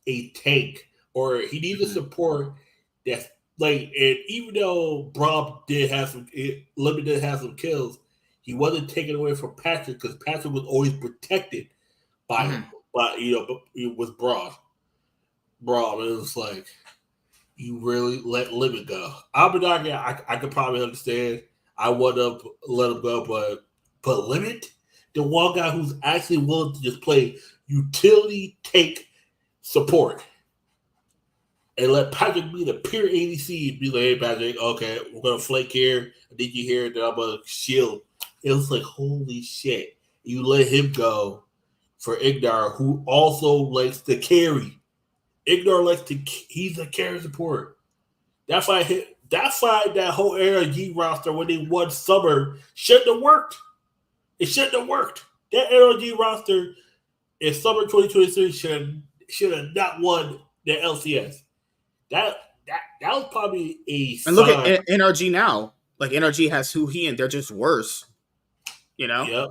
S2: a tank, or he needs a support that's like. And even though Braum did have some kills, he wasn't taken away from Patrick because Patrick was always protected by him. But it was Braum. It was like you really let Limit go. Abadaki, I could probably understand. I would have let him go, but Limit, the one guy who's actually willing to just play utility take support and let Patrick be the pure ADC and be like, hey, Patrick, okay, we're going to flake here. I think you hear that I'm going to shield. It was like, holy shit. You let him go for Ignar, who also likes to carry. Ignar likes to, he's a carry support. That's why that whole LG roster when they won Summer shouldn't have worked. It shouldn't have worked. That LG roster in Summer 2023 should have not won the LCS. That was probably a
S1: And look at NRG now. Like NRG has Hu He, and they're just worse. You know.
S2: Yep.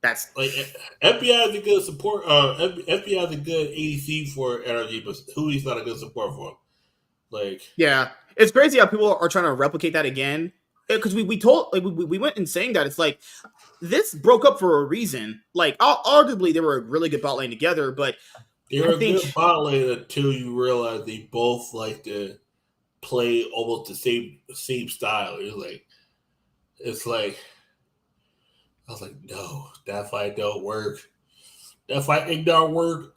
S1: That's
S2: like FBI is a good support. FBI is a good ADC for NRG, but Hu He's not a good support for him. Like,
S1: yeah, it's crazy how people are trying to replicate that again. Because we went in saying that it's like this broke up for a reason. Like, arguably they were a really good bot lane together, but
S2: they were a good bot lane until you realize they both like to play almost the same style. It's like I was like, no, that fight don't work. That fight Ignar work.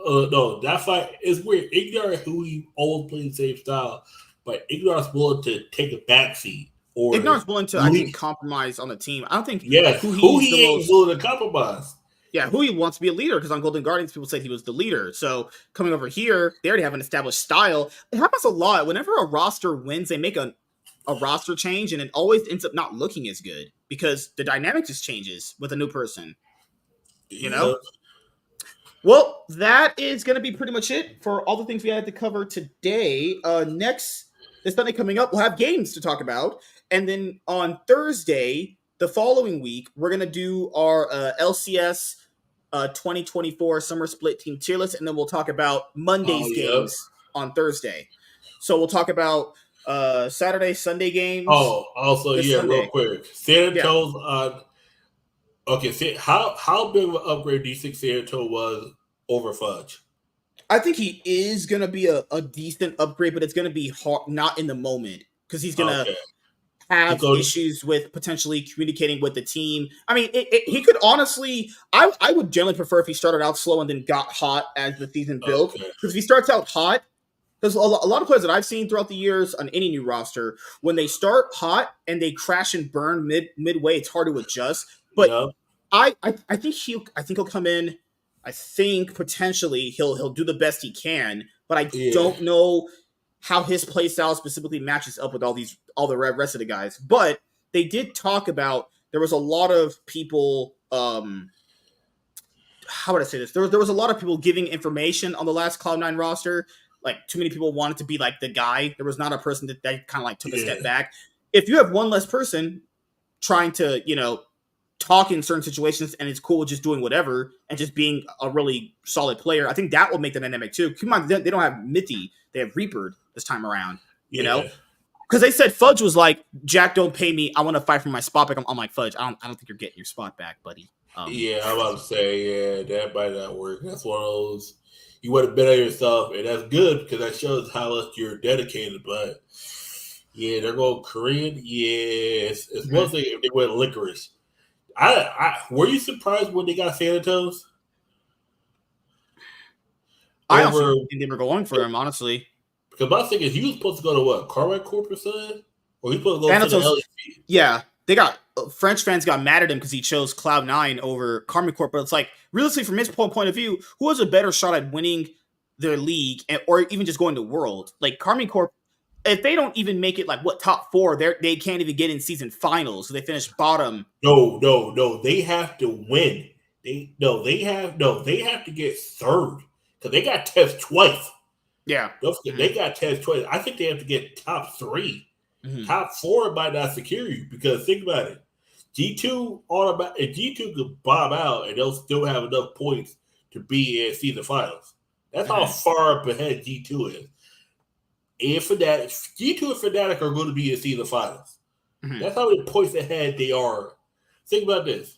S2: No, that fight is weird. Ignar and Hui always play the same style, but Ignar's willing to take a backseat. Or
S1: Ignar's willing to, I think, compromise on the team. I don't think
S2: Hui ain't willing to compromise.
S1: Yeah, Hui wants to be a leader because on Golden Guardians, people said he was the leader. So coming over here, they already have an established style. It happens a lot. Whenever a roster wins, they make a roster change, and it always ends up not looking as good because the dynamic just changes with a new person. You know? Well, that is going to be pretty much it for all the things we had to cover today. Next, this Sunday coming up, we'll have games to talk about. And then on Thursday, the following week, we're going to do our LCS 2024 Summer Split Team Tier List, and then we'll talk about Monday's games on Thursday. So we'll talk about Saturday, Sunday games.
S2: Oh, also,
S1: Sunday.
S2: real quick. San Antonio's on... Okay, how big of an upgrade do you think San Antonio was over Fudge?
S1: I think he is going to be a decent upgrade, but it's going to be hard, not in the moment, because he's going to have issues with potentially communicating with the team. I mean, he could honestly... I would generally prefer if he started out slow and then got hot as the season built. Because if he starts out hot... Because a lot of players that I've seen throughout the years on any new roster, when they start hot and they crash and burn midway, it's hard to adjust. But I think he'll come in. I think potentially he'll do the best he can, but I don't know how his play style specifically matches up with all the rest of the guys. But they did talk about there was a lot of people. How would I say this? There was a lot of people giving information on the last Cloud9 roster. Like, too many people wanted to be like the guy. There was not a person that kind of like took a step back. If you have one less person trying to, talk in certain situations and it's cool with just doing whatever and just being a really solid player, I think that will make the dynamic too. Keep in mind, they don't have Mithy. They have Reaper this time around, you know? Because they said Fudge was like, Jack, don't pay me. I want to fight for my spot back. I'm like, Fudge, I don't think you're getting your spot back, buddy.
S2: I'm about to say, that might not work. That's one of those... You would have bet on yourself, and that's good because that shows how much you're dedicated. But they're going Korean. It's one thing if they went Licorice. Were you surprised when they got Thanatos?
S1: I also think they were going for him, honestly.
S2: Because my thing is, he was supposed to go to what? Carmack Corp or something? Or he supposed to go to the LEC?
S1: Yeah. They got French fans got mad at him because he chose Cloud9 over Karmine Corp. But it's like, realistically, from his point of view, who has a better shot at winning their league or even just going to World? Like Karmine Corp, if they don't even make it like top 4, they can't even get in season finals. So they finish bottom.
S2: No. They have to win. They have to get third because they got tested twice.
S1: Yeah,
S2: they got tested twice. I think they have to get top 3. Top 4 might not secure you because think about it. G2 if G2 could bomb out and they'll still have enough points to be in season finals. That's how far up ahead G2 is. And G2 and Fnatic are going to be in season finals. That's how many points ahead they are. Think about this.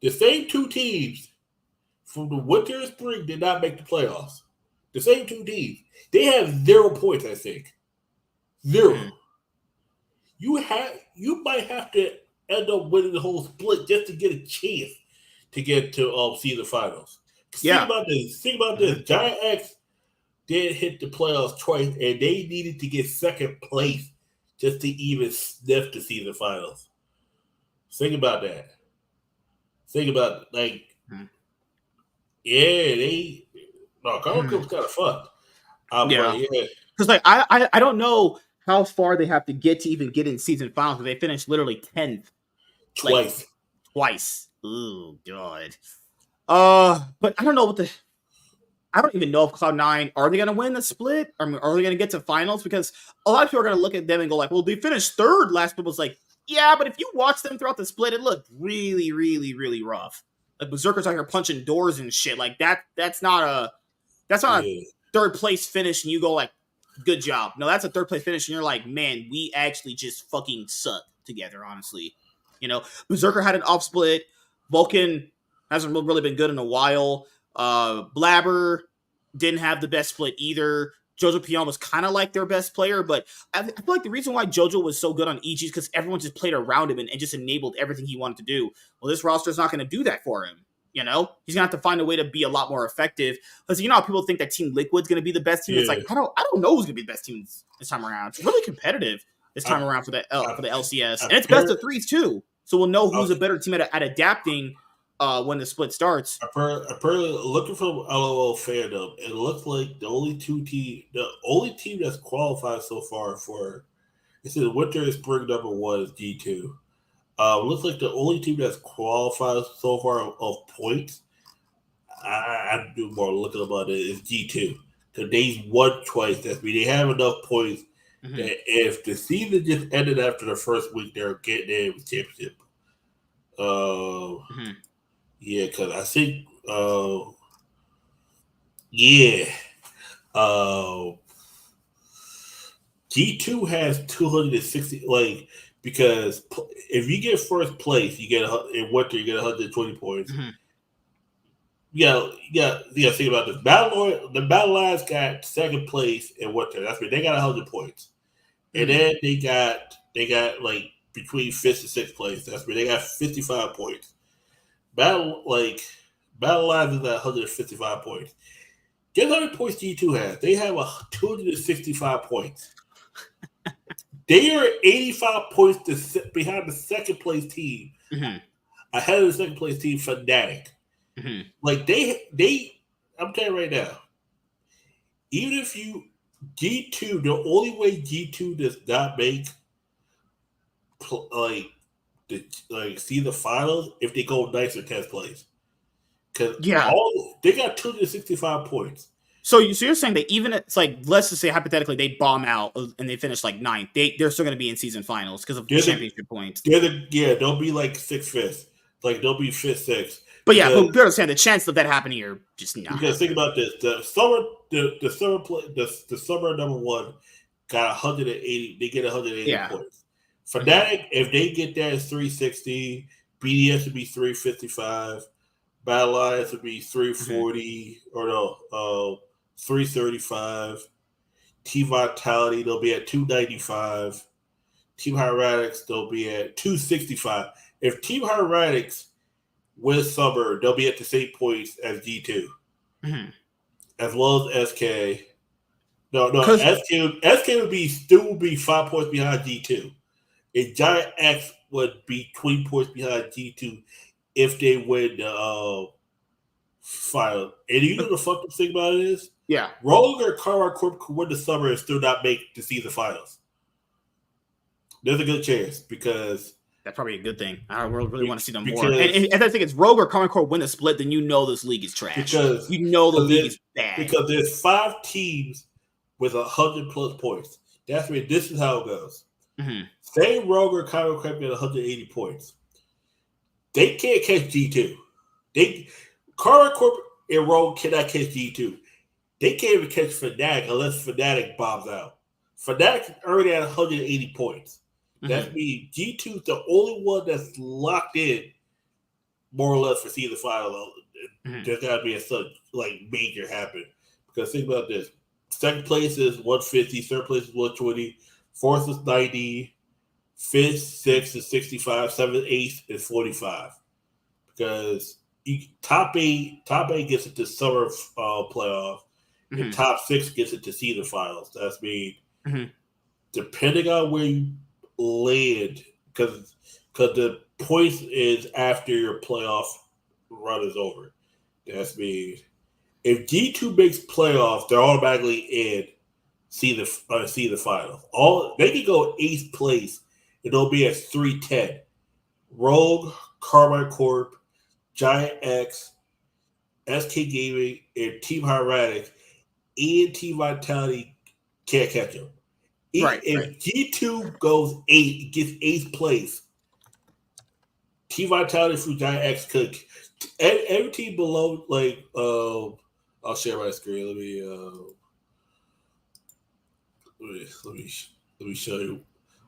S2: The same 2 teams from the winter and spring did not make the playoffs. The same two teams. They have 0 points, I think. 0.
S1: Mm.
S2: You might have to end up winning the whole split just to get a chance to get to see the finals.
S1: Yeah.
S2: Think about this. Giant X did hit the playoffs twice, and they needed to get second place just to even sniff the season finals. Think about that. Think about Carmen Cook's kind of fucked.
S1: Yeah, because I don't know how far they have to get to even get in season finals. They finished literally 10th twice. Oh god. But I don't know I don't even know if Cloud9 are they going to win the split? I mean, are they going to get to finals? Because a lot of people are going to look at them and go like, well, they finished third last split. Was like, yeah, but if you watch them throughout the split, it looked really, really, really rough. Like Berserker's out here punching doors and shit. Like that's not a third place finish and you go like, good job. No, that's a third place finish and you're like, man, we actually just fucking suck together, honestly. You know, Berserker had an off split. Vulcan hasn't really been good in a while. Blabber didn't have the best split either. Jojo Pion was kind of like their best player, but I feel like the reason why Jojo was so good on EG is because everyone just played around him and just enabled everything he wanted to do. Well, this roster is not going to do that for him. You know, he's gonna have to find a way to be a lot more effective. Because you know how people think that Team Liquid's gonna be the best team. Yeah. It's like I don't know who's gonna be the best team this time around. It's really competitive this time around for the LCS, and it's best of threes too. So we'll know who's a better team at adapting when the split starts.
S2: Apparently, looking from LOL fandom, it looks like the only team that's qualified so far for it says winter and spring number 1 is G2. Looks like the only team that's qualified so far of points. I do more looking about it is G2. Because they won twice. That means they have enough points that if the season just ended after the first week, they're getting in with championship. Yeah, because I think G2 has 260 because if you get first place, you get in winter, you get 120 points. Yeah. Think about this. The Battle Lines got second place in winter. That's right. They got 100 points, and then they got like between 5th and 6th place. That's right. They got 55 points. Battle Lines is at 155 points. Guess how many points G2 has? They have 265 points. They are 85 points behind the second place team, ahead of the second place team, Fnatic. Like I'm telling you right now, even if G2, the only way G2 does not make see the finals if they go 9th or 10th place, because they got 265 points.
S1: So you're saying that even it's like, let's just say hypothetically they bomb out and they finish like 9th, they're still going to be in season finals because of championship points.
S2: They'll be like 6th, 5th. Like they'll be 5th, 6th.
S1: But yeah, but you're saying the chance of that happening are just not.
S2: Because think about this: the summer number 1 got 180. They get 180 points. Fnatic, if they get that, is 360. BDS would be 355. Battle Alliance would be 340 or no, 335. Team Vitality, they'll be at 295. Team Hieratics, they'll be at 265. If Team Hieratics wins summer, they'll be at the same points as G2. As well as SK. No, SK would still be 5 points behind G2. And Giant X would be 20 points behind G2 if they win the final. And you know the fucked up thing about it is?
S1: Yeah.
S2: Rogue or Karma Corp could win the summer and still not make the season finals. There's a good chance because
S1: that's probably a good thing. I really want to see them more. And I think it's Rogue or Karma Corp win the split, then you know this league is trash.
S2: Because
S1: you know the league is bad.
S2: Because there's 5 teams with 100+ points. That's where this is how it goes. Say Rogue or Karma Corp get 180 points. They can't catch G2. Karma Corp and Rogue cannot catch G2. They can't even catch Fnatic unless Fnatic bombs out. Fnatic already at 180 points. That means G2 is the only one that's locked in, more or less, for season final. There's got to be a major happen Because think about this: second place is 150, third place is 120, fourth is 90, fifth, sixth is 65, seventh, eighth is 45. Because top eight gets it to summer playoff, and top six gets it to season finals. That's me. Depending on where you land, because the points is after your playoff run is over. That's me. If G2 makes playoffs, they're automatically in see the finals. They can go 8th place and they'll be at 310. Rogue, Carbine Corp, Giant X, SK Gaming, and Team Hyratic and Team Vitality can't catch them. If G2 goes 8, gets 8th place, Team Vitality through Giant X could. Every team below, like, I'll share my screen. Let me show you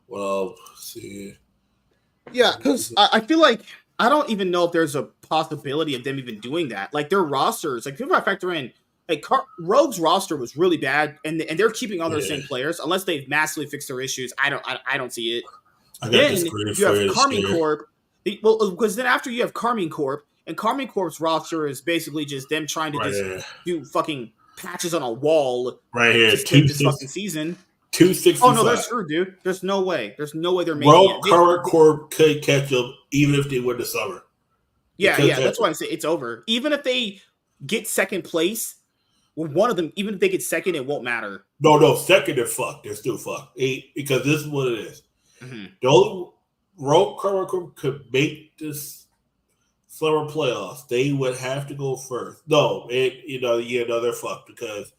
S2: what I'll see.
S1: Yeah, because I feel like I don't even know if there's a possibility of them even doing that. Like their rosters, like people I factor in, like Rogue's roster was really bad, and they're keeping all their same players unless they've massively fixed their issues. I don't see it. Then you have Carmine Corp. Well, because then after you have Carmine Corp, and Carmine Corp's roster is basically just them trying to just do fucking patches on a wall
S2: right here.
S1: Just take this fucking season.
S2: 265.
S1: Oh no, they're screwed, dude. There's no way. There's no way they're making
S2: it. Carmine Corp could catch them even if they win the summer.
S1: Yeah, that's why I say it's over. Even if they get second place, well, one of them, even if they get second, it won't matter.
S2: No, second they're fucked. They're still fucked. Because this is what it is. The only Rogue Carmine Corp could make this summer playoffs, they would have to go first. No, they're fucked because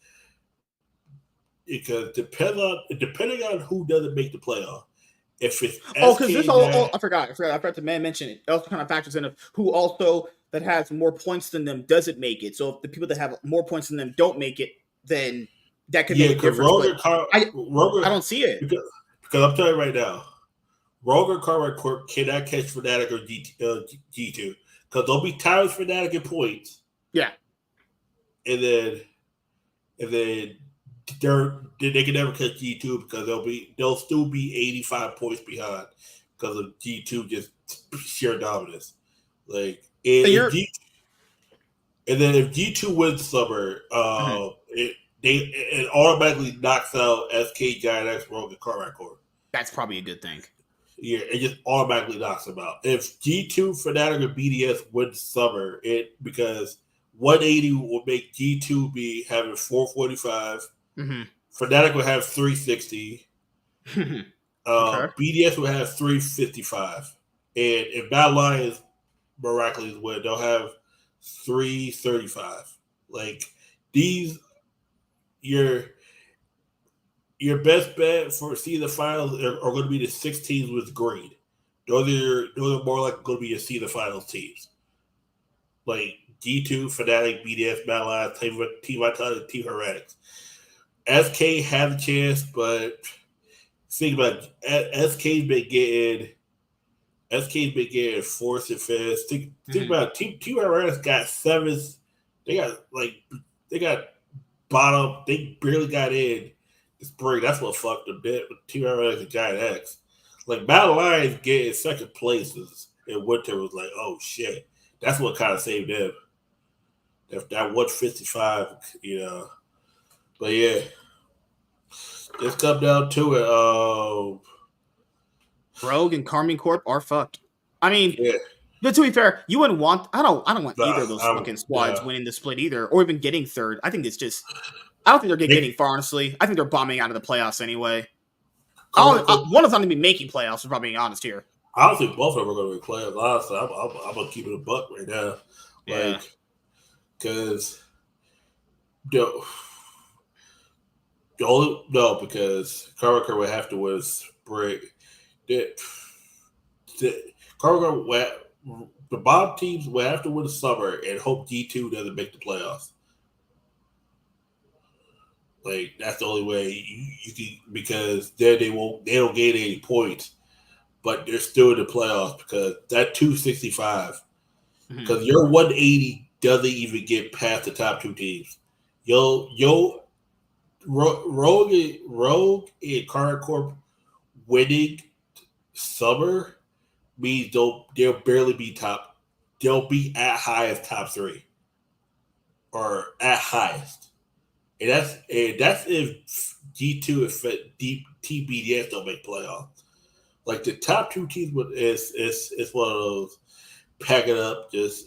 S2: depending on who doesn't make the playoff. If it's
S1: because this I forgot to mention it. It also kind of factors in of who also that has more points than them doesn't make it. So if the people that have more points than them don't make it, then that could make a difference. I don't see it
S2: because I'm telling you right now, Rogue or Carmine Corp cannot catch Fnatic or G2. Because there'll be times Fnatic in points.
S1: Yeah.
S2: And then they can never catch G2 because they'll still be 85 points behind because of G2 just sheer dominance. Like and then if G2 wins summer, it automatically knocks out SK, Giant X, Rogue, and Carmine Corp.
S1: That's probably a good thing.
S2: Yeah, it just automatically knocks them out. If G2, Fnatic, or BDS win summer, because 180 will make G2 be having 445. Fnatic will have 360. BDS will have 355. And if Bad Lions miraculously win, they'll have 335. Like these, your best bet for seeing the finals are going to be the 6 teams with green. Those are more like going to be your see the finals teams. Like G2, Fnatic, BDS, Bad Lions, Team Vitality, Team Heretics. SK have a chance, but think about it. SK's been getting fourth and fifth. Think about it. Team Heretics got 7th. They got bottom. They barely got in. Spring, that's what fucked them bit with Team Heretics and Giant X. Like Battle Lions getting second places in winter was like, oh shit. That's what kind of saved them. That 155, But yeah. Just come down to it.
S1: Rogue and Carmine Corp are fucked. I mean, but to be fair, you wouldn't want I don't want either of those fucking squads winning the split either, or even getting third. I think it's just I don't think they're getting far, honestly. I think they're bombing out of the playoffs anyway. One of them's not going to be making playoffs, if I'm being honest here.
S2: I don't think both of them are going to be playoffs. Honestly, I'm going to keep it a buck right now. Because because Carmichael would have to win spring. The bottom teams would have to win the summer and hope G2 doesn't make the playoffs. Like that's the only way you can, because then they don't gain any points, but they're still in the playoffs because that 265, because your 180 doesn't even get past the top 2 teams. Rogue and Card Corp winning summer means they'll barely be top. They'll be at highest top 3 or at highest, and that's if G2 if TBDS don't make playoffs. Like the top 2 teams is one of those pack it up, just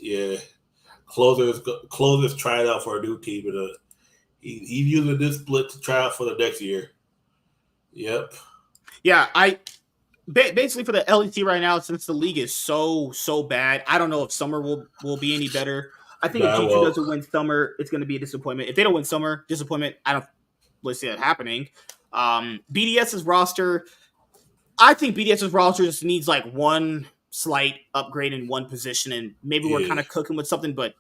S2: Closers trying out for a new team, and he's using this split to try out for the next year. Yep.
S1: Yeah, basically for the LEC right now, since the league is so bad, I don't know if summer will be any better. I think if G2 doesn't win summer, it's going to be a disappointment. If they don't win summer, disappointment. I don't really see that happening. BDS's roster, I think BDS's roster just needs like one slight upgrade in one position, and maybe we're kind of cooking with something. But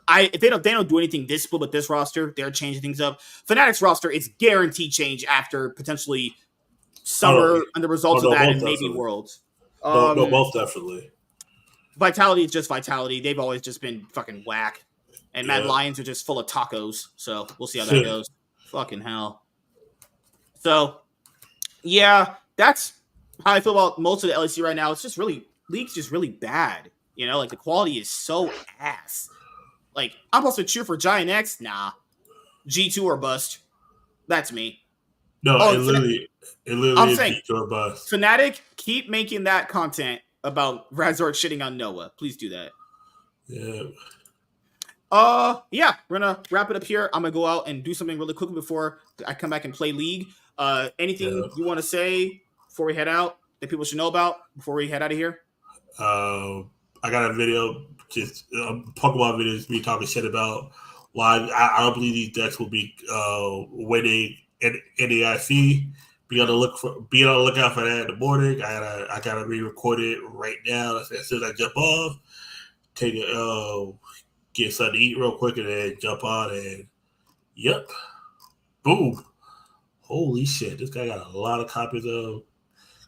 S1: if they don't do anything this split with this roster, they're changing things up. Fnatic's roster is guaranteed change after potentially summer and the results of that in maybe Worlds.
S2: No, most definitely.
S1: Vitality is just Vitality. They've always just been fucking whack. And Mad Lions are just full of tacos. So we'll see how that goes. Fucking hell. So, yeah, that's how I feel about most of the LEC right now. It's just really, league's just really bad. You know, like the quality is so ass. Like, I'm supposed to cheer for Giant X? Nah. G2 or bust. That's me.
S2: No, it literally is G2 or bust.
S1: Fnatic, keep making that content about Razork shitting on Noah. Please do that.
S2: Yeah.
S1: Yeah, we're gonna wrap it up here. I'm gonna go out and do something really quickly before I come back and play League. Anything you want to say before we head out that people should know about before we head out of here?
S2: I got a video, just Pokemon videos, me talking shit about why I don't believe these decks will be winning NAIC. Be on the lookout for that in the morning. I gotta re-record it right now as soon as I jump off. Take it, get something to eat real quick, and then jump on. And yep, boom! Holy shit! This guy got a lot of copies of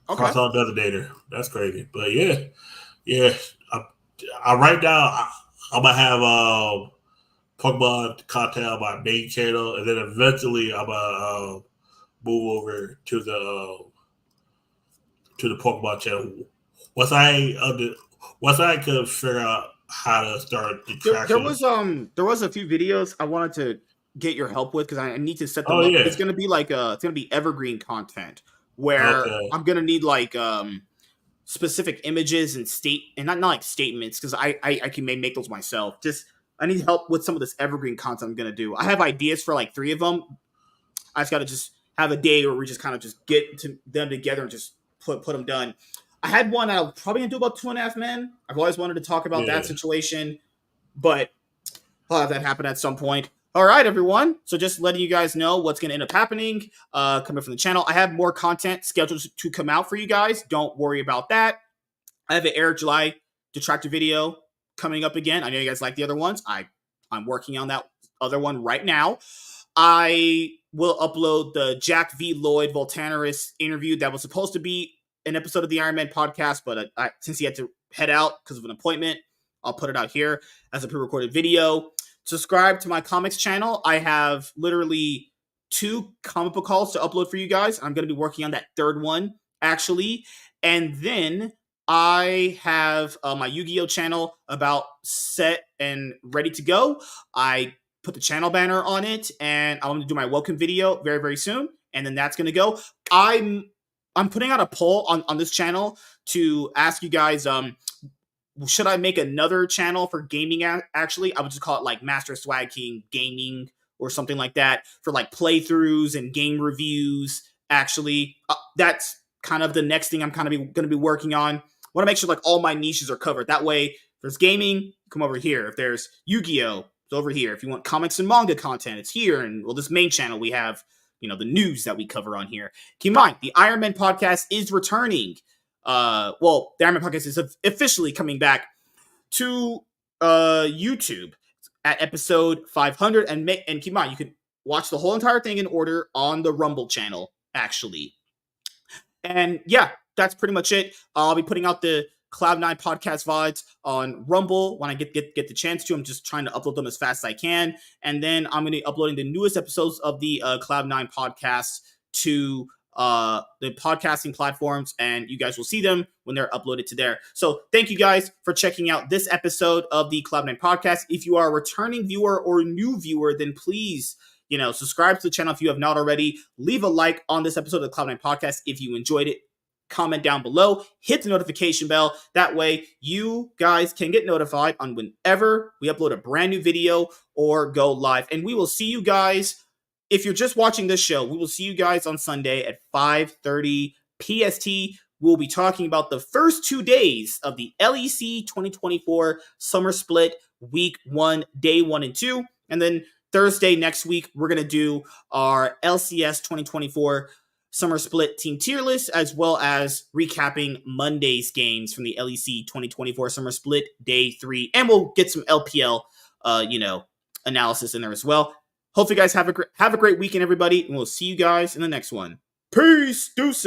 S2: Cross-On Designator. That's crazy. But yeah. I right now I'm gonna have Pokemon content on my main channel, and then eventually I'm gonna move over to the Pokemon channel once I could figure out how to start the traction.
S1: There was a few videos I wanted to get your help with because I need to set them up. Yeah. It's gonna be like it's gonna be evergreen content where I'm gonna need like specific images and not like statements because I can make those myself. Just I need help with some of this evergreen content I'm gonna do. I have ideas for like 3 of them. I just gotta have a day where we just kind of just get them together and just put them done. I had one that I'm probably gonna do about 2.5 Men. I've always wanted to talk about that situation, but I'll have that happen at some point. All right, everyone. So just letting you guys know what's going to end up happening coming from the channel. I have more content scheduled to come out for you guys. Don't worry about that. I have an Eric July detractor video coming up again. I know you guys like the other ones. I'm working on that other one right now. I will upload the Jack V. Lloyd Voltanerist interview that was supposed to be an episode of the Iron Man podcast, but since he had to head out because of an appointment, I'll put it out here as a pre-recorded video. Subscribe to my comics channel. I have literally 2 comic book hauls to upload for you guys. I'm going to be working on that 3rd one, actually. And then I have my YuGiOh channel about set and ready to go. I put the channel banner on it, and I'm going to do my welcome video very, very soon. And then that's going to go. I'm putting out a poll on this channel to ask you guys, should I make another channel for gaming? Actually, I would just call it like Master Swag King Gaming or something like that for like playthroughs and game reviews. Actually, that's kind of the next thing I'm kind of going to be working on. I want to make sure like all my niches are covered. That way, if there's gaming, come over here. If there's Yu-Gi-Oh, it's over here. If you want comics and manga content, it's here. And well, this main channel we have, the news that we cover on here. Keep in mind, the Iron Man podcast is returning. The Iron Man podcast is officially coming back to YouTube at episode 500. And keep in mind, you can watch the whole entire thing in order on the Rumble channel, actually. And yeah, that's pretty much it. I'll be putting out the Cloud9 podcast VODs on Rumble when I get the chance to. I'm just trying to upload them as fast as I can. And then I'm going to be uploading the newest episodes of the Cloud9 podcast to the podcasting platforms, and you guys will see them when they're uploaded to there. So thank you guys for checking out this episode of the Cloud9 podcast. If you are a returning viewer or a new viewer, then please, subscribe to the channel if you have not already. Leave a like on this episode of the Cloud9 podcast if you enjoyed it. Comment down below, hit the notification bell. That way you guys can get notified on whenever we upload a brand new video or go live. And we will see you guys. If you're just watching this show, we will see you guys on Sunday at 5:30 PST. We'll be talking about the first 2 days of the LEC 2024 Summer Split, Week 1, Day 1 and 2. And then Thursday next week, we're going to do our LCS 2024 Summer Split Team Tier List, as well as recapping Monday's games from the LEC 2024 Summer Split, Day 3. And we'll get some LPL, analysis in there as well. Hopefully, you guys have a great weekend, everybody, and we'll see you guys in the next one. Peace, deuces.